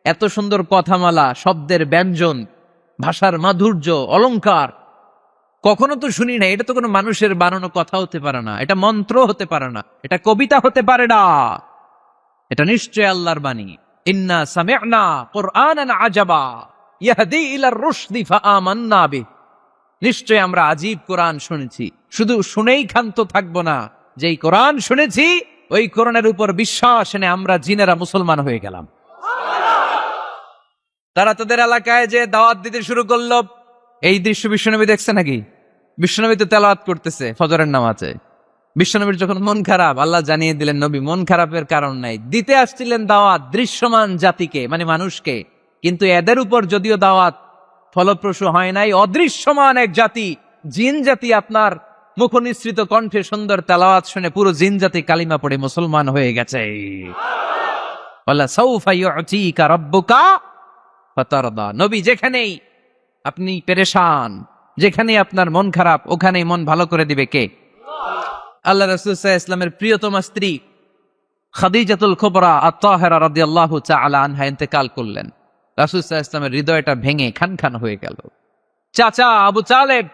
S1: এত সুন্দর কথামালা, শব্দের ব্যঞ্জন, ভাষার মাধুর্য, অলংকার কখনো তো শুনি নাই। এটা তো কোনো মানুষের বানানো কথা হতে পারে না, এটা মন্ত্র হতে পারে না, এটা কবিতা হতে পারে না, এটা নিশ্চয় আল্লাহর বাণী। ইন্না সামি'না কুরআনান আজাবা ইয়াহদি ইলার রুশদি ফাআমান্না বিহি। নিশ্চয় আমরা আজীব কোরআন শুনেছি, শুধু শুনেই ক্ষান্ত থাকবো না, যেই কোরআন শুনেছি ওই কোরআনের উপর বিশ্বাস এনে আমরা জিনেরা মুসলমান হয়ে গেলাম। তারা তাদের এলাকায় যে দাওয়াত দিতে শুরু করলো। এই দৃশ্য বিশ্বনবী দেখছে নাকি? বিশ্বনবী তো তেলাওয়াত করতেছে ফজরের নামাজে। বিশ্বনবীর যখন মন খারাপ, আল্লাহ জানিয়ে দিলেন, নবী মন খারাপের কারণ নাই, দিতে আসছিলেন দাওয়াত দৃশ্যমান জাতিকে, মানে মানুষকে, কিন্তু এদের উপর যদিও দাওয়াত ফলপ্রসূ হয় নাই, অদৃশ্যমান এক জাতি, জিন জাতি আপনার মুখনিসৃত কণ্ঠে সুন্দর তেলাওয়াত শুনে পুরো জিন জাতি কালিমা পড়ে মুসলমান হয়ে গেছে। ওয়ালা সাউফা ইউতিকা রাব্বুকা ফাতারদা। নবী যেখানেই আপনি পেরেশান, যেখানে আপনার মন খারাপ, ওখানেই মন ভালো করে দিবে কে? আল্লাহ রাসূল সাল্লাল্লাহু আলাইহি ওয়াসাল্লামের প্রিয়তমা স্ত্রী খাদিজাতুল কুবরা আত-তাহেরা রাদিয়াল্লাহু তাআলা আনহা ইন্তেকাল করলেন। রাসূল সাল্লাল্লাহু আলাইহি ওয়াসাল্লামের হৃদয়টা ভেঙে খান খান হয়ে গেল। চাচা আবু তালেব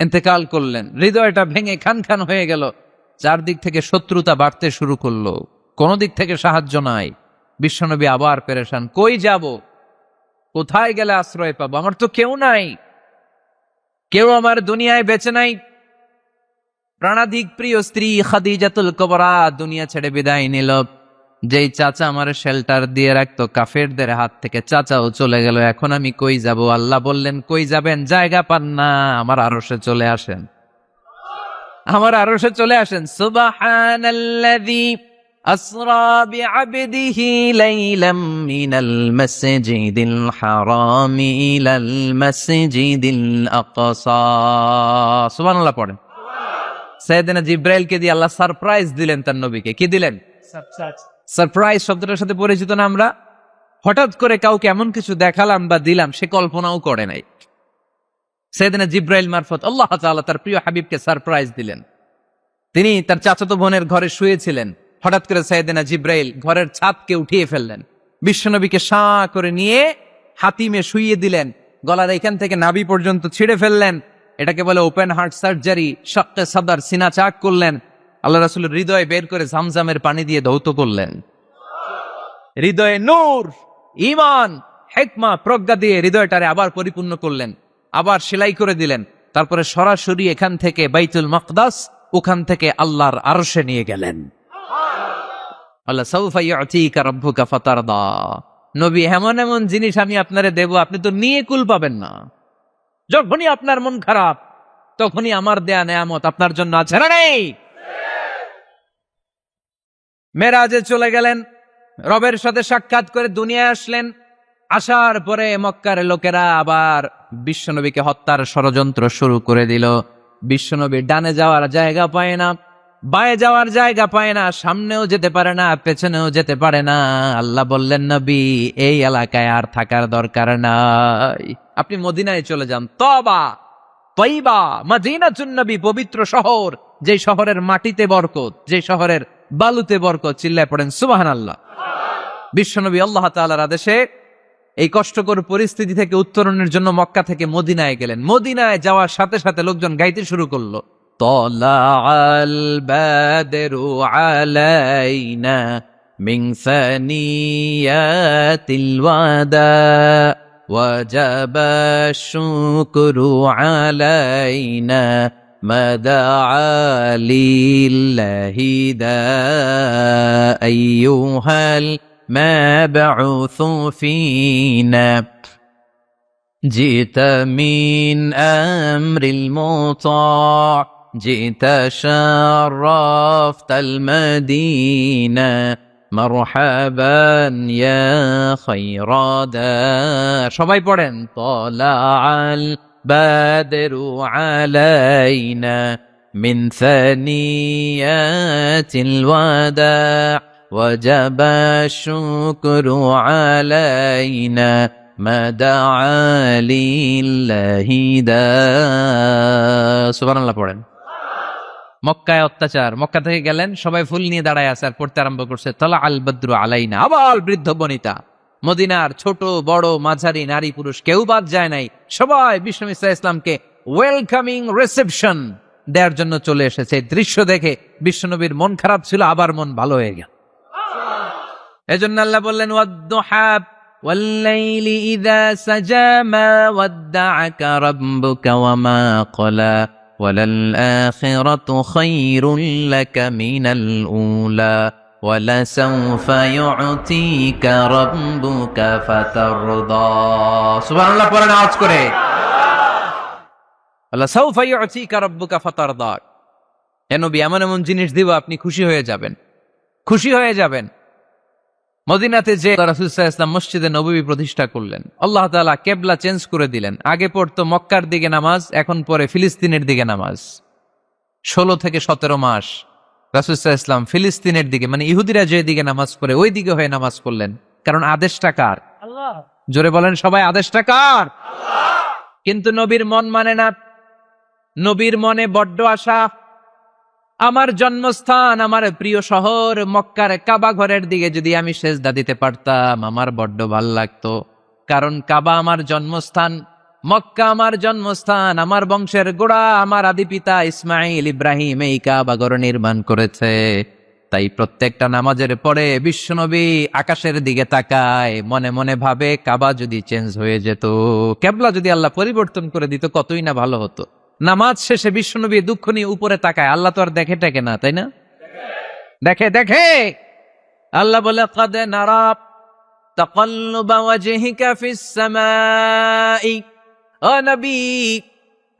S1: ইন্তেকাল করলেন, হৃদয়টা ভেঙে খান খান হয়ে গেল। চারদিক থেকে শত্রুতা বাড়তে শুরু করলো, কোন দিক থেকে সাহায্য নাই। বিশ্বনবী আবার পেরেশান, কই যাব, কোথায় গেলে আশ্রয় পাবো? আমার তো কেউ নাই, কেউ আমার দুনিয়ায় বেঁচে নাই। প্রাণাধিক প্রিয় স্ত্রী খাদিজাতুল কুবরা দুনিয়া ছেড়ে বিদায় নিল। যেই চাচা আমার শেল্টার দিয়ে রাখতো কাফেরদের হাত থেকে, চাচাও চলে গেল। এখন আমি কই যাব? আল্লাহ বললেন, কই যাবেন? জায়গা পান না, আমার আরশে চলে আসেন, আমার আরশে চলে আসেন। সুবহানাল্লাযী আসরা বিআবদিহি লাইলাম মিনাল মাসজিদিল হারামি ইলাল মাসজিদিল আকসা। সুবহানাল্লাহ পড়েন। সাইয়েদনা জিব্রাইলকে দিয়ে আল্লাহ সারপ্রাইজ দিলেন তার নবীকে। কি দিলেন? সারপ্রাইজ শব্দটার সাথে পরিচিত না আমরা? হঠাৎ করে কাউকে এমন কিছু দেখালাম বা দিলাম সে কল্পনাও করে নাই। সাইয়েদনা জিব্রাইল মারফত আল্লাহ তাআলা তার প্রিয় হাবিবকে সারপ্রাইজ দিলেন। তিনি তার চাচাতো বোনের ঘরে শুয়েছিলেন, হঠাৎ করে সাইয়েদনা জিব্রাইল ঘরের ছাদকে উঠিয়ে ফেললেন, বিশ্বনবীকে শাঁ করে নিয়ে হাতিমে শুইয়ে দিলেন, গলার এখান থেকে নাভি পর্যন্ত ছিঁড়ে ফেললেন। এটাকে বলে ওপেন হার্ট সার্জারি, শাক্কে সাদর, সিনা চাক করলেন। আল্লাহ রাসূলের হৃদয় বের করে জামজামের পানি দিয়ে ধৌত করলেন। হৃদয়ে নূর, ঈমান, হিকমা, প্রজ্ঞা দিয়ে হৃদয়টারে আবার পরিপূর্ণ করলেন, আবার সেলাই করে দিলেন। তারপরে সরাসরি এখান থেকে বাইতুল মাকদাস, ওখান থেকে আল্লাহর আরশে নিয়ে গেলেন। আল্লাহ সাউফা ইউতিকা রাব্বুকা ফাতারদা। নবী, এমন এমন জিনিস আমি আপনারে দেব, আপনি তো নিয়ে কুল পাবেন না। যখনই আপনার মন খারাপ, তখনই আমার দেয়া নেয়ামত আপনার জন্য আছে না নেই? মেরাজে চলে গেলেন, রবের সাথে সাক্ষাৎ করে দুনিয়ায় আসলেন। আসার পরে মক্কার লোকেরা আবার বিশ্বনবীকে হত্যার ষড়যন্ত্র শুরু করে দিল। বিশ্বনবী ডানে যাওয়ার জায়গা পায় না, বায়ে যাওয়ার জায়গা পায় না, সামনেও যেতে পারে না, পেছনেও যেতে পারে না। আল্লাহ বললেন, নবী এই এলাকায় আর থাকার দরকার নাই, আপনি মদিনায় চলে যান। তবা তয়বা মদিনাতুন নবী, পবিত্র শহর, যে শহরের মাটিতে বরকত, যে শহরের বালুতে বরকত। চিল্লায় পড়েন সুবহানাল্লাহ। বিশ্বনবী আল্লাহ তাআলার আদেশে এই কষ্টকর পরিস্থিতি থেকে উত্তরণের জন্য মক্কা থেকে মদিনায় গেলেন। মদিনায় যাওয়ার সাথে সাথে লোকজন গাইতে শুরু করলো, তালাআল বাদরু আলাইনা মিন সানিয়াতিল ওয়াদা ওয়াজাবা শুকরু আলাইনা ما دعا لله دا أيها المبعوث فينا جئت من أمر المطاع جئت شرفت المدينة مرحبا يا خير دار সবাই পড়েন طلع البدر علينا من ثنيات الوداع وجب الشكر علينا ما دعا لله دا সুবহানাল্লাহ পড়েন। মক্কায় অত্যাচার, মক্কা থেকে গেলেন, সবাই ফুল নিয়ে দাঁড়ায় আছে আর পড়তে আরম্ভ করছে তালা আল বদ্রু আলাইনা। আবার বৃদ্ধ বনিতা, মদিনার ছোট বড় মাঝারি নারী পুরুষ কেউ বাদ যায় নাই, সবাই বিশ্বনবী সাল্লাল্লাহু আলাইহি ওয়াসাল্লামকে ওয়েলকামিং রিসেপশন দেওয়ার জন্য চলে এসেছে। দৃশ্য দেখে বিশ্বনবীর মন খারাপ ছিল, আবার মন ভালো হয়ে গেল। এজন্য আল্লাহ বললেন ওয়াদ-দুহা ওয়াল-লাইলি ইযা সাজা মা ওয়াদ্দা'আকা রাব্বুকা ওয়া মা ক্বালা وللآخرة خير لك من الأولى ولسوف يعطيك ربك فترضى سبحان الله পড়েন আওয়াজ করে ولسوف يعطيك ربك فترضى। হে নবী, এমন এমন জিনিস দিব আপনি খুশি হয়ে যাবেন, খুশি হয়ে যাবেন। মদিনাতে যে রাসূল সাল্লাল্লাহু আলাইহি ওয়াসাল্লাম মসজিদে নববী প্রতিষ্ঠা করলেন, আল্লাহ তাআলা কিবলা চেঞ্জ করে দিলেন। আগে পড়তো মক্কার দিকে নামাজ, এখন পড়ে ফিলিস্তিনের দিকে নামাজ। 16 থেকে 17 মাস রাসূল সাল্লাল্লাহু আলাইহি ওয়াসাল্লাম ফিলিস্তিনের দিকে, মানে ইহুদিরা যে দিকে নামাজ পড়ে ওই দিকে হয়ে নামাজ পড়লেন, কারণ আদেশটা কার? আল্লাহ। জোরে বলেন সবাই, আদেশটা কার? আল্লাহ। কিন্তু নবীর মন মানে না, নবীর মনে বড্ড আশা, আমার জন্মস্থান, আমার প্রিয় শহর মক্কার কাবা ঘরের দিকে যদি আমি সেজদা দিতে পারতাম আমার বড্ড ভাল লাগতো। কারণ কাবা আমার জন্মস্থান, মক্কা আমার জন্মস্থান, আমার বংশের গোড়া, আমার আদি পিতা ইসমাইল ইব্রাহিম এই কাবা ঘর নির্মাণ করেছে। তাই প্রত্যেকটা নামাজের পরে বিশ্বনবী আকাশের দিকে তাকায়, মনে মনে ভাবে কাবা যদি চেঞ্জ হয়ে যেত, কিবলা যদি আল্লাহ পরিবর্তন করে দিত কতই না ভালো হতো। নামাজ শেষে বিশ্বনবী দুঃখ নিয়ে উপরে তাকায়, আল্লাহ তো আর দেখে টেকে না, তাই না? দেখে দেখে। আল্লাহ বলে قد نرى تقلب وجهك في السماء ও নবী,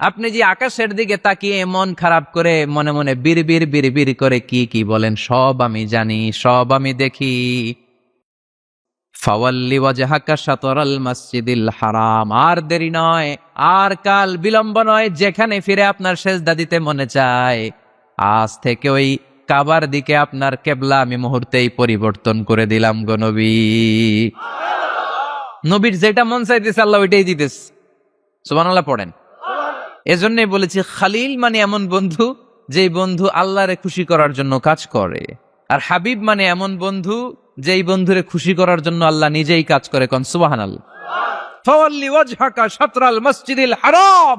S1: আপনি যে আকাশের দিকে তাকিয়ে মন খারাপ করে মনে মনে বিড়বিড় বিড়বিড় করে কি কি বলেন সব আমি জানি, সব আমি দেখি। ফাওয়াল্লি ওয়াজহাকা শাতরাল মসজিদিল হারাম, আর দেরি নয়, আর কাল বিলম্ব নয়, যেখানে ফিরে আপনার সেজদা দিতে মনে চায় আজ থেকে ওই কাবার দিকে আপনার কিবলা আমি মুহূর্তেই পরিবর্তন করে দিলাম গো নবী। নবীর যেটা মন চাইতেছে আল্লাহ ওইটাই দিতেছে। সুবহানাল্লাহ পড়েন। এজন্যই বলেছি খালিল মানে এমন বন্ধু যেই বন্ধু আল্লাহরে খুশি করার জন্য কাজ করে, আর হাবিব মানে এমন বন্ধু যেই বন্ধুরে খুশি করার জন্য আল্লাহ নিজেই কাজ করে। কোন সুবহানাল্লাহ। ফাওয়াল্লি ওয়াজহাকা শাতরাল মসজিদিল হারাম,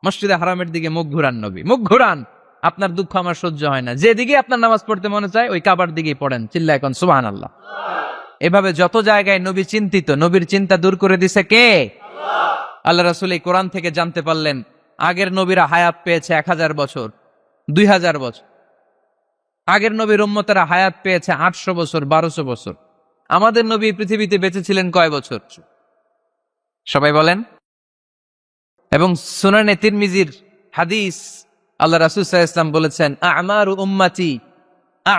S1: মসজিদে হারামের দিকে মুখ ঘুরান নবী, মুখ ঘুরান। আপনার দুঃখ আমার সহ্য হয় না, যেদিকে আপনার নামাজ পড়তে মনে চায় ওই কাবার দিকেই পড়েন, চিল্লায় কোন সুবহানাল্লাহ। এভাবে যত জায়গায় নবী চিন্তিত, নবীর চিন্তা দূর করে দিছে কে? আল্লাহ। আল্লাহ রাসূল এই কোরআন থেকে জানতে পারলেন আগের নবীরা হায়াত পেয়েছে 1000 বছর, 2000 বছর। আগের নবীর উম্মতেরা হায়াত পেয়েছে 800 বছর, 1200 বছর। আমাদের নবী পৃথিবীতে বেঁচে ছিলেন কয় বছর? সবাই বলেন। এবং সুনানে তিরমিজির হাদিস, আল্লাহ রাসূল সাল্লাল্লাহু আলাইহি ওয়াসাল্লাম বলেছেন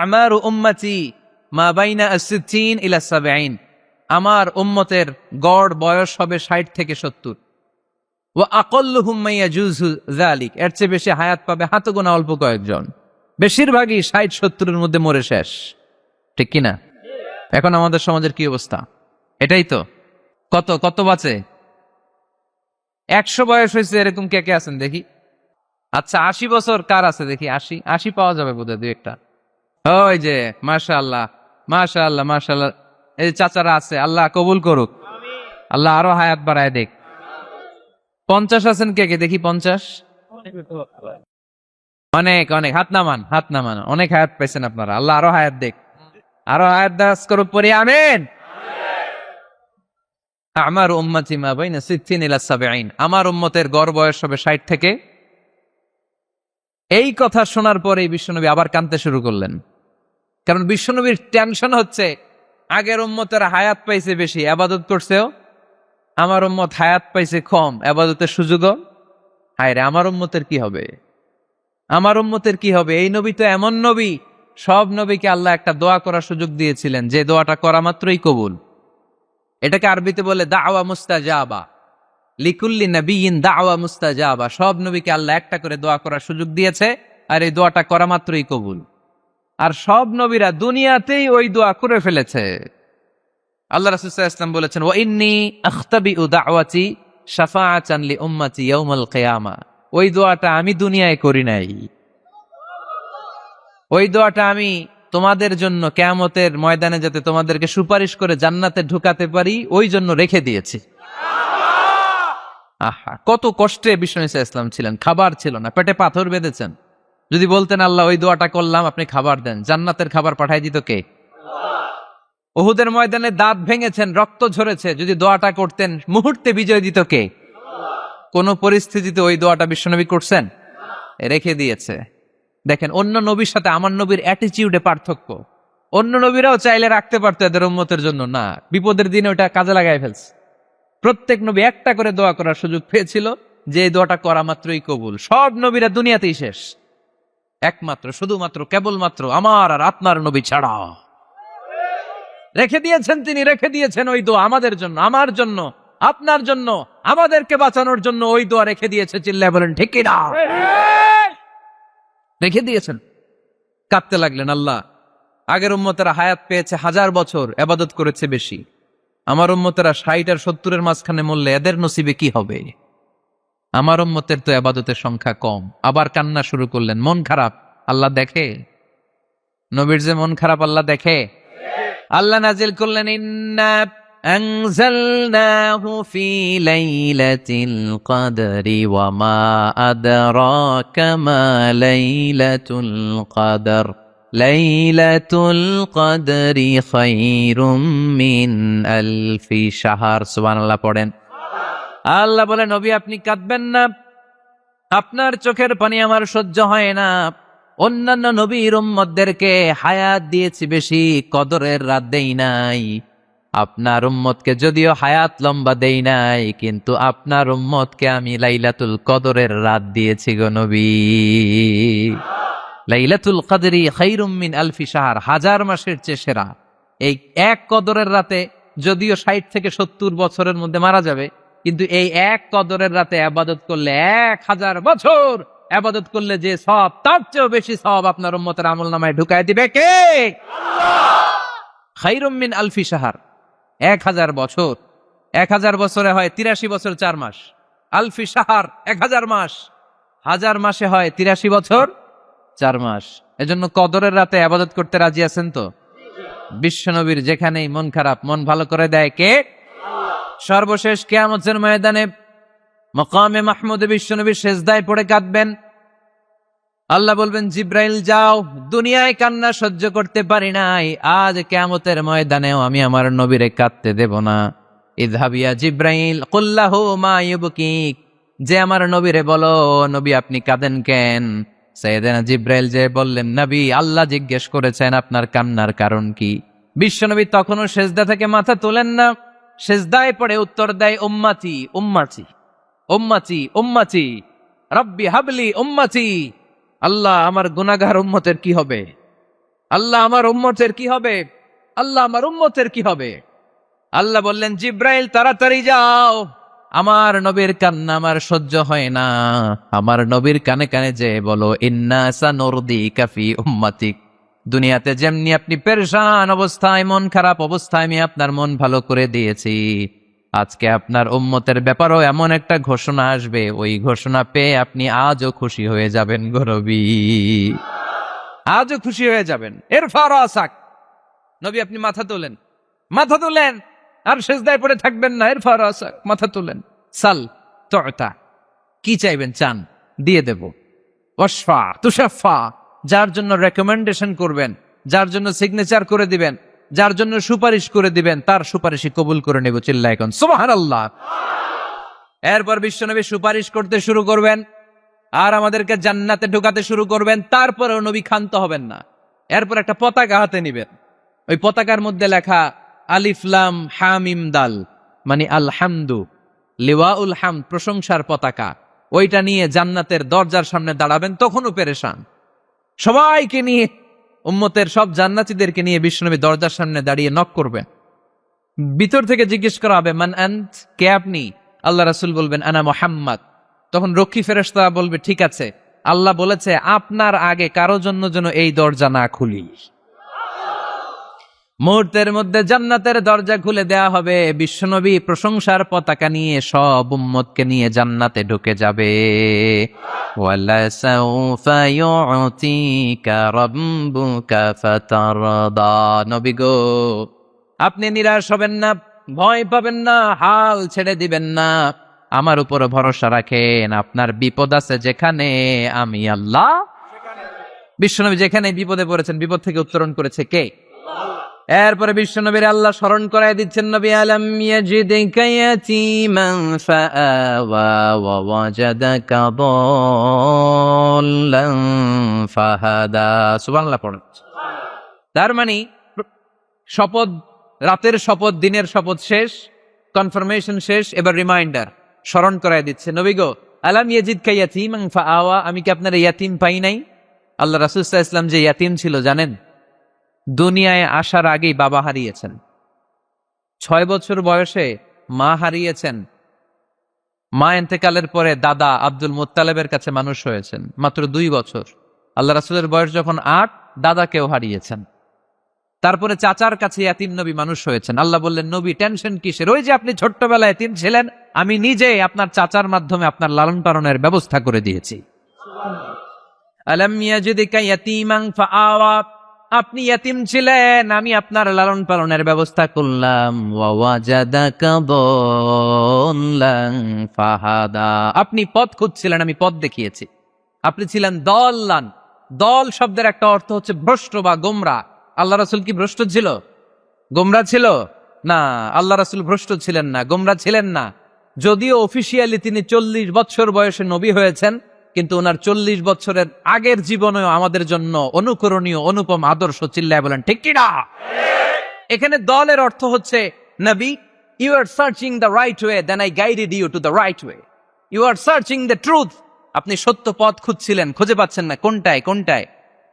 S1: আমারু উম্মতি মা বাইনা আস-সিত্তিন ইলা 70, আমার উম্মতের গড় বয়স হবে 60 থেকে 70। ওয়া আকাল্লুহুম মা ইয়াজুযু যালিক, এর চেয়ে বেশি হায়াত পাবে হাতে গোনা অল্প কয়েকজন। বেশিরভাগই 60-70-এর মধ্যে মরে শেষ, ঠিক কিনা? এখন আমাদের সমাজের কি অবস্থা? এটাই তো। কত কত বাঁচে? 100 বয়স হয়েছে এরকম কে কে আছেন দেখি? আচ্ছা 80 বছর কার আছে দেখি? 80 পাওয়া যাবে বোধহয় দুই একটা। ওই যে মাশাআল্লাহ মাশাআল্লাহ মাশাআল্লাহ, এই চাচারা আছে, আল্লাহ কবুল করুক, আল্লাহ আরো হায়াত বাড়ায় দেখ। 50 আছেন কে কে দেখি? 50 অনেক অনেক, হাত নামান হাত নামান, অনেক হায়াত পাইছেন আপনারা, আল্লাহ আরো হায়াত দেখ, আরো হায়াত দাস করুক পরে, আমিন। আমার উম্মতি মা বাইনা 60 ইলা 70, আমার উম্মতের গড় বয়স হবে 60 থেকে এই কথা শোনার পরে বিশ্বনবী আবার কাঁদতে শুরু করলেন। কারণ বিশ্বনবীর টেনশন হচ্ছে, আগের উম্মতেরা হায়াত পাইছে বেশি, আবাদত করছেও, আমার উম্মত হায়াত পাইছে কম, আবাদতের সুযোগও। হায় রে, আমার উম্মতের কি হবে, আমার উম্মতের কি হবে? এই নবী তো এমন নবী, সব নবীকে আল্লাহ একটা দোয়া করার সুযোগ দিয়েছিলেন, যে দোয়াটা করা মাত্রই কবুল। এটাকে আরবিতে বলে দাওয়া মুস্তাজাবা, লিকুল্লি নবিয়িন দাওয়া মুস্তাজাবা। সব নবীকে আল্লাহ একটা করে দোয়া করার সুযোগ দিয়েছে, আর এই দোয়াটা করা মাত্রই কবুল। আর সব নবীরা দুনিয়াতেই ওই দোয়া করে ফেলেছে। আল্লাহ রাসূল সাল্লাল্লাহু আলাইহি ওয়াসাল্লাম বলেছেন, ওয়া ইন্নী আখতাবিউ দাওয়াতি শাফাআতান লি উম্মতি ইয়াউমাল কিয়ামা। ওই দোয়াটা আমি দুনিয়ায় করি নাই, ওই দোয়াটা আমি তোমাদের জন্য কিয়ামতের ময়দানে যাতে তোমাদেরকে সুপারিশ করে জান্নাতে ঢুকাতে পারি, ওই জন্য রেখে দিয়েছি। আহা, কত কষ্টে বিষ্ণু ঈসা ইসলাম ছিলেন, খাবার ছিল না, পেটে পাথর বেঁধেছেন। যদি বলতেন আল্লাহ ওই দোয়াটা করলাম, আপনি খাবার দেন, জান্নাতের খাবার পাঠাই দিত কে? উহুদের ময়দানে দাঁত ভেঙেছেন, রক্ত ঝরেছে, যদি দোয়াটা করতেন মুহূর্তে বিজয় দিত কে? কোন পরিস্থিতিতে ওই দোয়াটা বিশ্বনবী করছেন? রেখে দিয়েছে। দেখেন, অন্য নবীর সাথে আমার নবীর অ্যাটিটিউডে পার্থক্য। অন্য নবীরাও চাইলে রাখতে পারতো এদের উম্মতের জন্য, না, বিপদের দিনে ওটা কাজে লাগাই ফেলছে। প্রত্যেক নবী একটা করে দোয়া করার সুযোগ পেয়েছিল, যে দোয়াটা করা মাত্রই কবুল। সব নবীরা দুনিয়াতেই শেষ, একমাত্র শুধুমাত্র কেবলমাত্র আমার আর আপনার নবী ছাড়া রেখে দিয়েছেন তিনি, রেখে দিয়েছেন ওই দোয়া আমাদের জন্য, আমার জন্য, আপনার জন্য, আমাদেরকে বাঁচানোর জন্য ওই দোয়া রেখে দিয়েছে। চিল্লায় বলেন ঠিক কি না? রেখে দিয়েছেন। কাঁদতে লাগলেন, আল্লাহ আগের উম্মতেরা হায়াত পেয়েছে 1000 বছর, ইবাদত করেছে বেশি, আমার উম্মতেরা 60 আর 70-এর মাঝখানে মরলে এদের নসিবে কি হবে? আমার উম্মতের তো ইবাদতের সংখ্যা কম। আবার কান্না শুরু করলেন। মন খারাপ আল্লাহ দেখে, নবীর যে মন খারাপ আল্লাহ দেখে। আল্লাহ নাজিল করলেন, ইন্না আনজালনাহু ফি লাইলাতিল কদরি ওয়া মা আদরাকা মা লাইলাতুল কদর লাইলাতুল কদরি খায়রুম মিন আলফি শাহর। সুবহানাল্লাহ পড়েন। আল্লাহ বলে, নবী আপনি কাঁদবেন না, আপনার চোখের পানি আমার সহ্য হয় না। অন্যান্য নবীর উম্মতদেরকে হায়াত দিয়েছি বেশি, কদরের রাত দেই নাই। আপনার উম্মতকে যদিও হায়াত লম্বা দেই নাই, কিন্তু আপনার উম্মতকে আমি লাইলাতুল কদরের রাত দিয়েছি গো নবী। লাইলাতুল কদরি খায়রুম মিন আলফি শাহর, 1000 মাসের চেয়ে সেরা। এই এক কদরের রাতে যদিও 60 থেকে 70 বছরের মধ্যে মারা যাবে, কিন্তু এই এক কদরের রাতে ইবাদত করলে 1000 বছর ইবাদত করলে যে সওয়াব, তার চেয়েও বেশি সওয়াব আপনার উম্মতের আমলনামায় ঢুকায় দিবে কে? আল্লাহ। খায়রুম মিন আলফি শাহর, 1000 বছর। 1000 বছরে হয় 83 বছর 4 মাস। আলফি শাহর 1000 মাস, 1000 মাসে হয় 83 বছর 4 মাস। এজন্য কদরের রাতে ইবাদত করতে রাজি আছেন তো? বিশ্বনবীর যেখানেই মন খারাপ, মন ভালো করে দেয় কে? সর্বশেষ কিয়ামতের ময়দানে মাকামে মাহমুদে বিশ্বনবী সেজদায় পড়ে কাঁদবেন। আল্লাহ বলবেন, জিব্রাইল যাও, দুনিয়ায় কান্না সহ্য করতে পারি নাই, আজ কিয়ামতের ময়দানেও আমি আমার নবীরে কাঁদতে দেব না। ইযহাবিয়া জিব্রাইল কুল্লাহু মা ইউবকিক, যে আমার নবীরে বলো, নবী আপনি কাঁদেন কেন? সাইয়েদনা জিব্রাইল যে বললেন, নবী আল্লাহ জিজ্ঞেস করেছেন আপনার কান্নার কারণ কি। বিশ্বনবী তখনও সেজদা থেকে মাথা তোলেন না, সেজদায় পড়ে উত্তর দেয়, উম্মতি উম্মতি উম্মতি উম্মতি রব্বি হাবলি উম্মতি। আল্লাহ আমার গুনাহগার উম্মতের কি হবে? আল্লাহ আমার উম্মতের কি হবে? আল্লাহ আমার উম্মতের কি হবে? আল্লাহ বললেন, জিব্রাইল তাড়াতাড়ি যাও, আমার নবীর কান্না আমার সহ্য হয় না, আমার নবীর কানে কানে যে বলো, ইন্না সানুরদিকা ফি উম্মাতিক, দুনিয়াতে যেমনি আপনি পেরেশান অবস্থায়, মন খারাপ অবস্থায় আমি আপনার মন ভালো করে দিয়েছি, আজকে আপনার উম্মতের ব্যাপারেও এমন একটা ঘোষণা আসবে, ওই ঘোষণা পেয়ে আপনি আজও খুশি হয়ে যাবেন গো নবী, আজও খুশি হয়ে যাবেন। ইরফা রাসাক, নবী আপনি মাথা তোলেন, মাথা তোলেন, আর সেজদায় পড়ে থাকবেন না। ইরফা রাসাক, মাথা তোলেন। সাল তুতা, কি চাইবেন চান, দিয়ে দেব। ওয়াশফা তুশাফা, যার জন্য রেকমেন্ডেশন করবেন, যার জন্য সিগনেচার করে দিবেন, যার জন্য সুপারিশ করে দিবেন, তার সুপারিশই কবুল করে নেব। চিল্লায় এখন সুবহানাল্লাহ। এরপর বিশ্বনবী সুপারিশ করতে শুরু করবেন। আর আমাদেরকে জান্নাতে ঢোকাতে শুরু করবেন, তারপরেও নবী ক্ষান্ত হবেন না। এরপর একটা পতাকা হাতে নিবেন, ওই পতাকার মধ্যে লেখা আলিফ লাম হামিম দাল, মানে আলহামদু, লিওয়াউল হামদ, প্রশংসার পতাকা। ওইটা নিয়ে জান্নাতের দরজার সামনে দাঁড়াবেন, তখনও পেরেশান। সবাইকে নিয়ে, উম্মতের সব জান্নাতীদেরকে নিয়ে বিশ্বনবী দরজার সামনে দাঁড়িয়ে নক করবেন। ভিতর থেকে জিজ্ঞেস করা হবে, মান আন্ত, কে আপনি? আল্লাহ রাসূল বলবেন, আনা মুহাম্মদ। তখন রক্ষী ফেরেশতা বলবে, ঠিক আছে, আল্লাহ বলেছে আপনার আগে কারো জন্য যেন এই দরজা না খুলি। মুহূর্তের মধ্যে জান্নাতের দরজা খুলে দেয়া হবে, বিশ্বনবী প্রশংসার পতাকা নিয়ে সব উম্মতকে নিয়ে জান্নাতে ঢুকে যাবে। ওয়ালা সাউফা ইউতিকা রাব্বুকা ফাতারদা। নবী গো, আপনি নিরাশ হবেন না, ভয় পাবেন না, হাল ছেড়ে দিবেন না, আমার উপর ভরসা রাখেন। আপনার বিপদ আছে যেখানে, আমি আল্লাহ। বিশ্বনবী যেখানে বিপদে পড়েছেন, বিপদ থেকে উত্তরণ করেছে কে? এরপরে বিশ্বনবীর আল্লাহ স্মরণ করায় দিচ্ছেন, নবী আলাম ইয়াজিদিকা ইয়াতীমান ফাআওয়া ওয়া ওয়াজাদাকা দাল্লান ফাহাদা। সুবহানাল্লাহ পড়ুন। তার মানে শপথ, রাতের শপথ, দিনের শপথ শেষ, কনফার্মেশন শেষ, এবার রিমাইন্ডার, স্মরণ করায় দিচ্ছে, নবী গো, আলাম ইয়াজিদকা ইয়াতীমান ফাআওয়া, আমি কি আপনার ইয়াতীম পাই নাই? আল্লাহ রাসূল সাল্লাল্লাহু আলাইহি ওয়াসাল্লাম যে ইয়াতীম ছিল জানেন? দুনিয়ায় আসার আগেই বাবা হারিয়েছেন, 6 বছর বয়সে মা হারিয়েছেন, মা ইন্তেকালের পরে দাদা আব্দুল মুত্তালিবের কাছে মানুষ হয়েছেন মাত্র 2 বছর। আল্লাহ রাসূলের বয়স যখন 8, দাদাকেও হারিয়েছেন। তারপরে চাচার কাছে ইয়াতীম নবী মানুষ হয়েছেন। আল্লাহ বললেন, নবী টেনশন কিসের? ওই যে আপনি ছোট্টবেলায় ইয়াতীম ছিলেন, আমি নিজে আপনার চাচার মাধ্যমে আপনার লালন পালনের ব্যবস্থা করে দিয়েছি। আলাম ইয়াজিদিকা ইয়াতীমান ফাআওয়া, আপনি ইয়াতীম ছিলেন, আমি আপনার লালন পালনের ব্যবস্থা করলাম। ওয়া ওয়াজাদাকা দাল্লান ফাহাদা, আপনি পথ খুঁজছিলেন, আমি পথ দেখিয়েছি। আপনি ছিলেন দল্লান, দল শব্দের একটা অর্থ হচ্ছে ভ্রষ্ট বা গোমরা। আল্লাহ রাসূল কি ভ্রষ্ট ছিল? গোমরা ছিল না, আল্লাহ রাসূল ভ্রষ্ট ছিলেন না, গোমরা ছিলেন না। যদিও অফিসিয়ালি তিনি 40 বছর বয়সে নবী হয়েছেন, কিন্তু ওনার 40 বছরের আগের জীবনেও আমাদের জন্য অনুকরণীয় অনুপম আদর্শ। চিল্লায় বলেন ঠিক কি না? এখানে দলের অর্থ হচ্ছে, নবী, you are searching the right way, then I guided you to the right way. You are searching the truth, আপনি সত্য পথ খুঁজছিলেন, খুঁজে পাচ্ছেন না, কোনটায় কোনটায়,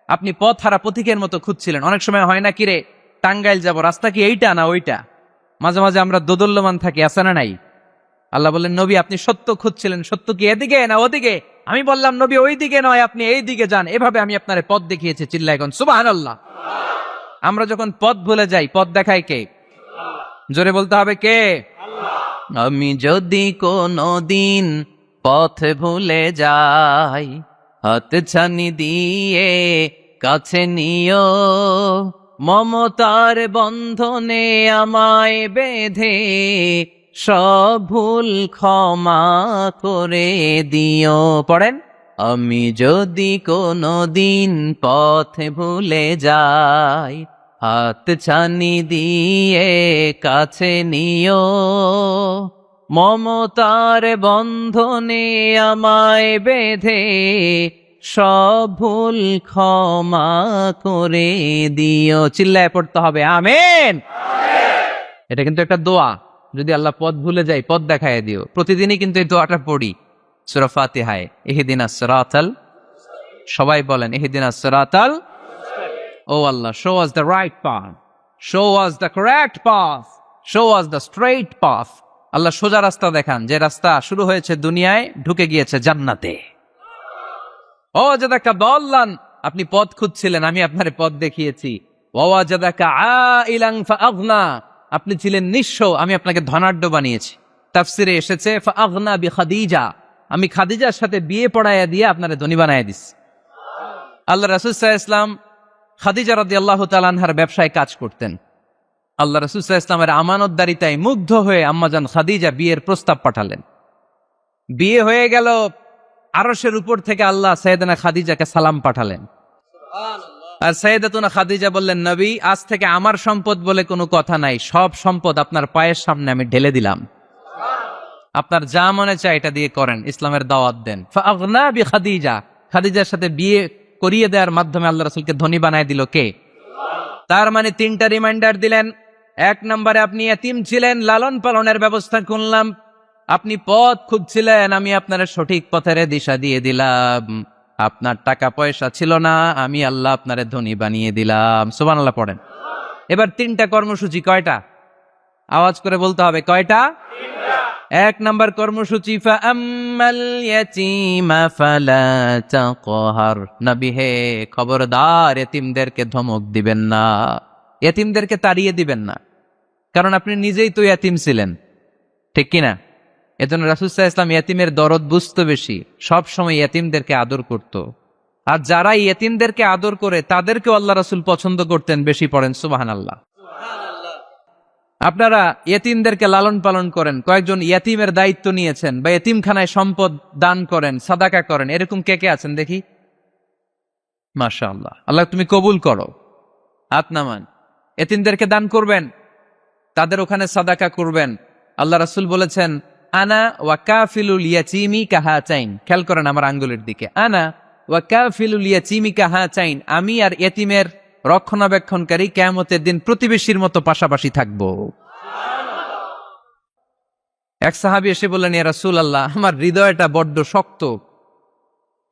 S1: আপনি পথ হারা পথিকের মতো খুঁজছিলেন। অনেক সময় হয় না, কিরে টাঙ্গাইল যাব, রাস্তা কি এইটা না ওইটা? মাঝে মাঝে আমরা দোদল্যমান থাকি, আছে না নাই? আল্লাহ বললেন, নবী আপনি সত্য খুঁজছিলেন, সত্য কি এদিকে না ওদিকে? আমি বললাম, নবী ওই দিকে নয়, আপনি এই দিকে যান, এভাবে আমি আপনার পথ দেখিয়েছি। চিল্লায় এখন সুবহানাল্লাহ। আমরা যখন পথ ভুলে যাই, পথ দেখায় কে? জোরে বলতে হবে কে? আমি যদি কোনো দিন পথ ভুলে যাই, হাত ছানি দিয়ে কাছে নিও, মমতার বন্ধনে আমায় বেঁধে সব ভুল ক্ষমা করে দিও। পড়েন, আমি যদি কোনো দিন পথ ভুলে যাই, হাত ছানি দিয়ে কাছে নিও, মমতার বন্ধনে আমায় বেঁধে সব ভুল ক্ষমা করে দিও। চিল্লায় পড়তে হবে আমিন। এটা কিন্তু একটা দোয়া, যদি আল্লাহ পথ ভুলে যাই পথ দেখায় দিও। প্রতিদিনই কিন্তু এই দোয়াটা পড়ি সূরা ফাতিহায়, ইহদিনাস সিরাতাল, সবাই বলেন ইহদিনাস সিরাতাল। ও আল্লাহ, show us the right path, show us the correct path, show us the straight path। আল্লাহ সোজা রাস্তা দেখান, যে রাস্তা শুরু হয়েছে দুনিয়ায়, ঢুকে গিয়েছে জান্নাতে। ও জাদাকা দাল্লান, আপনি পথ খুঁজছিলেন, আমি আপনার পথ দেখিয়েছি। ওয়া জাদাকা আইলান ফাআগনা, আপনি ছিলেন নিঃস্ব, আমি আপনাকে ধনাঢ্য বানিয়েছি। তাফসিরে এসেছে ফাআগনা বিখাদিজা, আমি খাদিজার সাথে বিয়ে পড়াইয়া দিয়ে আপনারে ধনী বানাইয়া দিছি। আল্লাহ রাসূল সাল্লাল্লাহু আলাইহি ওয়াসাল্লাম খাদিজা রাদিয়াল্লাহু তাআলা আনহার ব্যবসায় কাজ করতেন। আল্লাহ রাসূল সাল্লাল্লাহু আলাইহি ওয়াসাল্লামের আমানতদারিতায় মুগ্ধ হয়ে আম্মাজান খাদিজা বিয়ের প্রস্তাব পাঠালেন। বিয়ে হয়ে গেল, আরশের উপর থেকে আল্লাহ সাইয়েদানা খাদিজাকে সালাম পাঠালেন। আর সাইয়েদাতুনা খাদিজা বললেন, নবী, আজ থেকে আমার সম্পদ বলে কোনো কথা নাই, সব সম্পদ আপনার পায়ের সামনে আমি ঢেলে দিলাম। আপনার যা মনে চায় এটা দিয়ে করেন, ইসলামের দাওয়াত দেন। ফাগনা বিখাদিজা, খাদিজার সাথে বিয়ে করিয়ে দেওয়ার মাধ্যমে আল্লাহ রাসূলকে ধনী বানায় দিল কে? তার মানে 3টা রিমাইন্ডার দিলেন। 1 নম্বরে আপনি এতিম ছিলেন, লালন পালনের ব্যবস্থা করলাম। আপনি পথ খুঁজছিলেন, আমি আপনার সঠিক পথের দিশা দিয়ে দিলাম। আপনার টাকা পয়সা ছিল না, আমি আল্লাহ আপনারে ধনী বানিয়ে দিলাম। সুবহানাল্লাহ পড়েন। এবার 3টা কর্মসূচি কয়টা? আওয়াজ করে বলতে হবে, কয়টা? 1 নম্বর কর্মসূচি, ফাআম্মাল ইয়াতীমা ফালা তাকহার। নবী হে, খবরদার এতিমদেরকে ধমক দিবেন না, এতিমদেরকে তাড়িয়ে দিবেন না, কারণ আপনি নিজেই তো এতিম ছিলেন, ঠিক কিনা? এজন্য রাসূল সাল্লাল্লাহু আলাইহি ওয়াসাল্লাম এতিমের দরদ বুঝতো বেশি, সব সময় এতিমদেরকে আদর করত। আর যারা এতিমদেরকে আদর করে তাদেরকে আল্লাহ রাসূল পছন্দ করতেন বেশি। পড়েন সুবহানাল্লাহ। আপনারা ইয়েতিমদেরকে লালন পালন করেন, কয়েকজন ইয়েতিমের দায়িত্ব নিয়েছেন, বা ইয়েতিমখানায় সম্পদ দান করেন, সাদাকা করেন, এরকম কে কে আছেন দেখি? মাশাআল্লাহ, আল্লাহ তুমি কবুল করো। হাত নামান। ইয়েতিমদেরকে দান করবেন, তাদের ওখানে সাদাকা করবেন। আল্লাহ রাসূল বলেছেন, আনা ওয়া কাফিলুল ইয়াতীমি কাহাতাইন। খেয়াল করেন আমার আঙ্গুলের দিকে, আনা ওয়া কাফিলুল ইয়াতীমি কাহাতাইন। আমি আর ইয়েতিমের রক্ষণাবেক্ষণকারী কিয়ামতের দিন প্রতিবেশীর মতো পাশাপাশি থাকবো। এক সাহাবী এসে বললেন, ইয়া রাসূলুল্লাহ, আমার হৃদয়টা বড্ড শক্ত,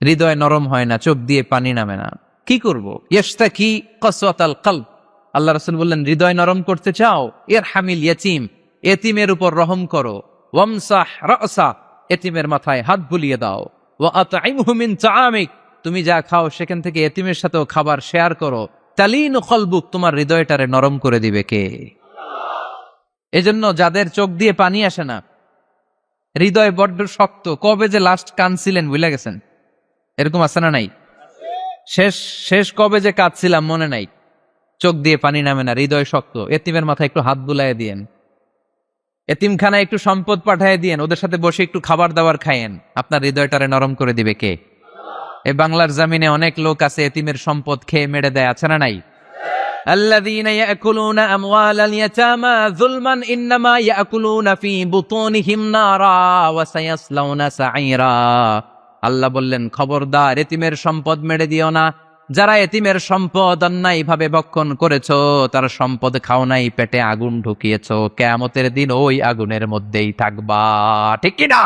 S1: হৃদয় নরম হয় না, চোখ দিয়ে পানি নামে না, কি করব? ইয়াশতাকি কসওয়াতাল কলব। আল্লাহ রাসূল বললেন, হৃদয় নরম করতে চাও? ইরহামিল ইয়াতীম, এতিমের উপর রহম করো। ওয়ামসাহ রাসা, এতিমের মাথায় হাত বুলিয়ে দাও। ওয়া আতইমহু মিন তাআমিক, তুমি যা খাও সেখান থেকে এতিমের সাথেও খাবার শেয়ার করো। তালিনু কলবুক, তোমার হৃদয়টারে নরম করে দিবে কে? এজন্য যাদের চোখ দিয়ে পানি আসে না, হৃদয় বড্ড শক্ত, কবে যে লাস্ট কাঁদছিলেন ভুলে গেছেন? এরকম আছে না নাই? শেষ কবে যে কাঁদছিলাম মনে নাই, চোখ দিয়ে পানি নামে না, হৃদয় শক্ত। এতিমের মাথায় একটু হাত বুলাইয়া দিয়েন, এতিমখানায় একটু সম্পদ পাঠায় দিয়েন, ওদের সাথে বসে একটু খাবার দাবার খাইয়েন, আপনার হৃদয়টারে নরম করে দিবে কে? এই বাংলার জমিনে অনেক লোক আছে এতিমের সম্পদ খেয়ে মেরে দেয়, আছে না নাই? আল্লাযীনা ইয়াকুলুনা আমওয়ালাল ইয়াতামা যুলমান ইন্নামা ইয়াকুলুনা ফি বুতুনিহিম নারা ওয়া সায়াসলাউনা সাঈরা। আল্লাহ বললেন, খবরদার এতিমের সম্পদ মেরে দিও না। যারা এতিমের সম্পদ অন্যায়ভাবে ভক্ষণ করেছো, তার সম্পদ খাও নাই, পেটে আগুন ঢুকিয়েছো, কিয়ামতের দিন ওই আগুনের মধ্যেই থাকবা, ঠিক কি না?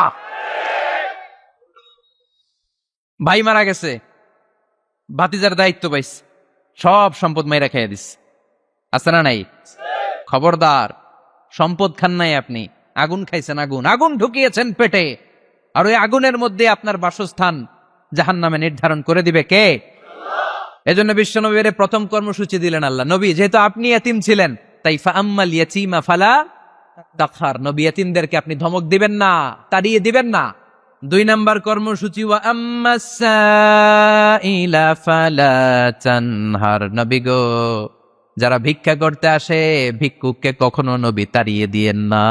S1: ভাই মারা গেছে, ভাতিজার দায়িত্ব পাইছে, সব সম্পদ মাইরা খাইয়া দিস, আছে না নাই? খবরদার, সম্পদ খান নাই আপনি, আগুন খাইছেন, আগুন ঢুকিয়েছেন পেটে, আর ওই আগুনের মধ্যে আপনার বাসস্থান জাহান্নামে নির্ধারণ করে দিবে কে? এজন্য বিশ্বনবীর প্রথম কর্মসূচি দিলেন আল্লাহ। নবী, যেহেতু আপনি এতিম ছিলেন, তাই ফাআম্মাল ইয়াতীমা ফালা তাকহার, নবী এতিমদেরকে আপনি ধমক দিবেন না, তাড়িয়ে দিবেন না। 2 নাম্বার কর্মসূচি, ওয়া আম্মাস সাইলা ফালা তানহার। নবী গো, যারা ভিক্ষা করতে আসে, ভিক্ষুককে কখনো নবী তাড়িয়ে দিয়েন না,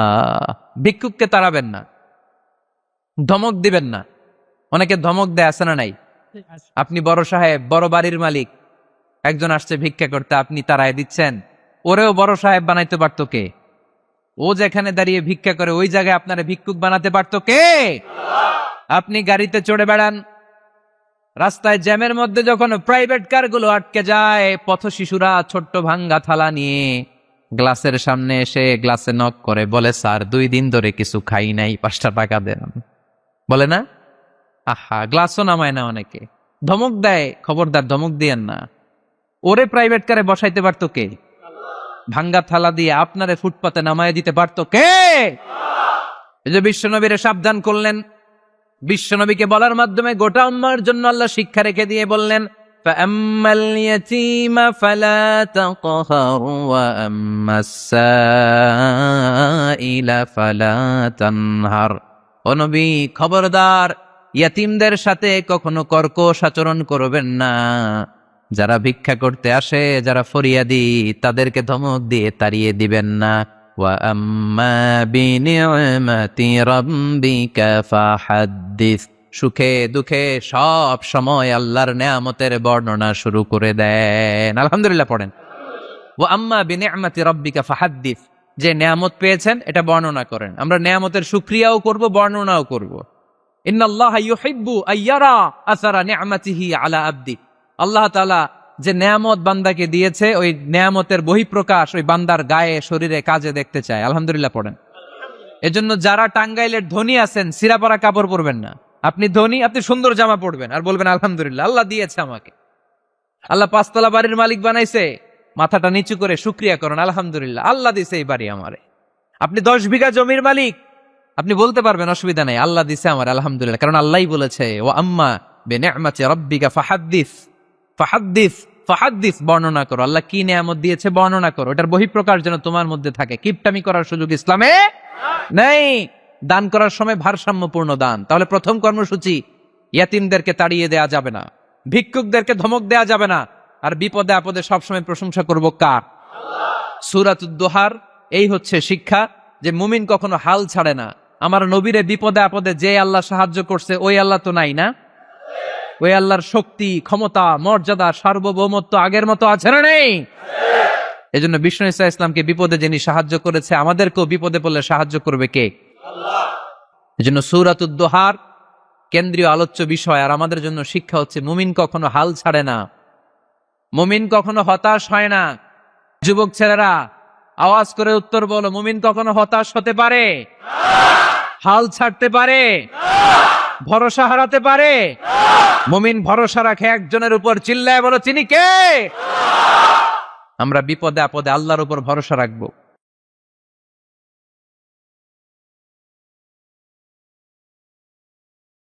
S1: ভিক্ষুককে তাড়াবেন না, ধমক দিবেন না। অনেকে ধমক দেয়, আছে না নাই? আপনি বড় সাহেব, বড় বাড়ির মালিক, একজন আসছে ভিক্ষা করতে, আপনি তাড়ায় দিচ্ছেন, ওরেও বড় সাহেব বানাইতে পারতো কে? ও যেখানে দাঁড়িয়ে ভিক্ষা করে ওই জায়গায় আপনারা ভিক্ষুক বানাতে পারতো কে? আপনি গাড়িতে চড়ে বেড়ান, রাস্তায় জ্যামের মধ্যে যখন প্রাইভেট কারগুলো আটকে যায়, পথ শিশুরা ছোট্ট ভাঙ্গা থালা নিয়ে গ্লাসের সামনে এসে গ্লাসে নক করে, বলে, স্যার 2 দিন ধরে কিছু খাই নাই, 5টা টাকা দেন, বলে না? আহা, গ্লাসও নামায় না অনেকে, ধমক দেয়। খবরদার, ধমক দিয়েন না। ওরে প্রাইভেট কারে বসাইতে পারতো কে? ভাঙ্গা থালা দিয়ে আপনারে ফুটপাতে নামায় দিতে পারতো কে? এই যে বিশ্বনবীরে সাবধান করলেন, বিশ্বনবীকে বলার মাধ্যমে গোটা উম্মার জন্য আল্লাহ শিক্ষা রেখে দিয়ে বললেন, ফাআম্মাল ইয়াতীমা ফালা তাকহার ওয়া আম্মাস সাইলা ফালা তানহার। ও নবী, খবরদার ইয়াতিমদের সাথে কখনো কর্কশ আচরণ করবেন না। যারা ভিক্ষা করতে আসে, যারা ফরিয়াদি, তাদেরকে ধমক দিয়ে তাড়িয়ে দিবেন না। ওয়া আম্মা বিনি'মাতি রাব্বিকা ফাহাদ্দিস। সুখে দুঃখে সব সময় আল্লাহর নেয়ামতের বর্ণনা শুরু করে দেন। আলহামদুলিল্লাহ পড়েন। ওয়া আম্মা বিনি'মাতি রাব্বিকা ফাহাদ্দিস। যে নেয়ামত পেয়েছেন এটা বর্ণনা করেন। আমরা নেয়ামতের শুকরিয়াও করব, বর্ণনাও করব। ইন্নাল্লাহা ইউহিব্বু আইয়ারা আসারা নি'মাতিহি আলা আবদি। আল্লাহ তাআলা যে নেয়ামত বান্দাকে দিয়েছে, ওই নেয়ামতের বহিঃপ্রকাশ ওই বান্দার গায়ে, শরীরে, কাজে দেখতে চায়। আলহামদুলিল্লাহ পড়েন। এজন্য যারা টাঙ্গাইলের ধনী আছেন, সিরাপাড়া কাপড় পরবেন না। আপনি ধনী, আপনি সুন্দর জামা পরবেন আর বলবেন আলহামদুলিল্লাহ, আল্লাহ দিয়েছে আমাকে। আল্লাহ 5 তলা বাড়ির মালিক বানাইছে, মাথাটা নিচু করে শুকরিয়া করেন, আলহামদুলিল্লাহ, আল্লাহ দিছে এই বাড়ি আমারে। আপনি 10 বিঘা জমির মালিক, আপনি বলতে পারবেন অসুবিধা নাই, আল্লাহ দিছে আমার, আলহামদুলিল্লাহ, কারণ আল্লাহই বলেছে ওয়া আম্মা বিনি'মাতি রাব্বিকা ফাহাদ্দিস ফাহাদ্দিস ফাহাদ্দিস, বর্ণনা করো। আল্লাহ কি নেয়ামত দিয়েছে বর্ণনা করো, এটার বহিঃপ্রকাশ যেন তোমার মধ্যে থাকে। কিপটামি করার সুযোগ ইসলামে নেই। দান করার সময় ভারসাম্যপূর্ণ দান। তাহলে প্রথম কর্মসূচি, ইয়াতিমদেরকে তাড়িয়ে দেয়া যাবে না, ভিক্ষুকদেরকে ধমক দেয়া যাবে না, আর বিপদে আপদে সবসময় প্রশংসা করব কার? সূরাতুদ দুহার এই হচ্ছে শিক্ষা, যে মুমিন কখনো হাল ছাড়ে না। আমার নবীরে বিপদে আপদে যে আল্লাহ সাহায্য করছে, ওই আল্লাহ তো নাই না? ওই আল্লাহর শক্তি, ক্ষমতা, মর্যাদা, সার্বভৌমত্ব আগের মতো আছে না নেই? এজন্য বিষ্ণু ঈসা ইসলামকে বিপদে যিনি সাহায্য করেছে, আমাদেরকেও বিপদে পড়লে সাহায্য করবে কে? আল্লাহ। এজন্য সূরাতুদ দুহার কেন্দ্রীয় আলোচ্য বিষয়। আর আমাদের জন্য শিক্ষা হচ্ছে, মুমিন কখনো হাল ছাড়ে না, মুমিন কখনো হতাশ হয় না। যুবক ছেলেরা আওয়াজ করে উত্তর বলো, মুমিন কখনো হতাশ হতে পারে? হাল ছাড়তে পারে? ভরসা হারাতে পারে? মুমিন ভরসা রাখে একজনের উপর, চিল্লায় বলো তিনি কে? আমরা বিপদে আপদে আল্লাহর উপর ভরসা রাখবো।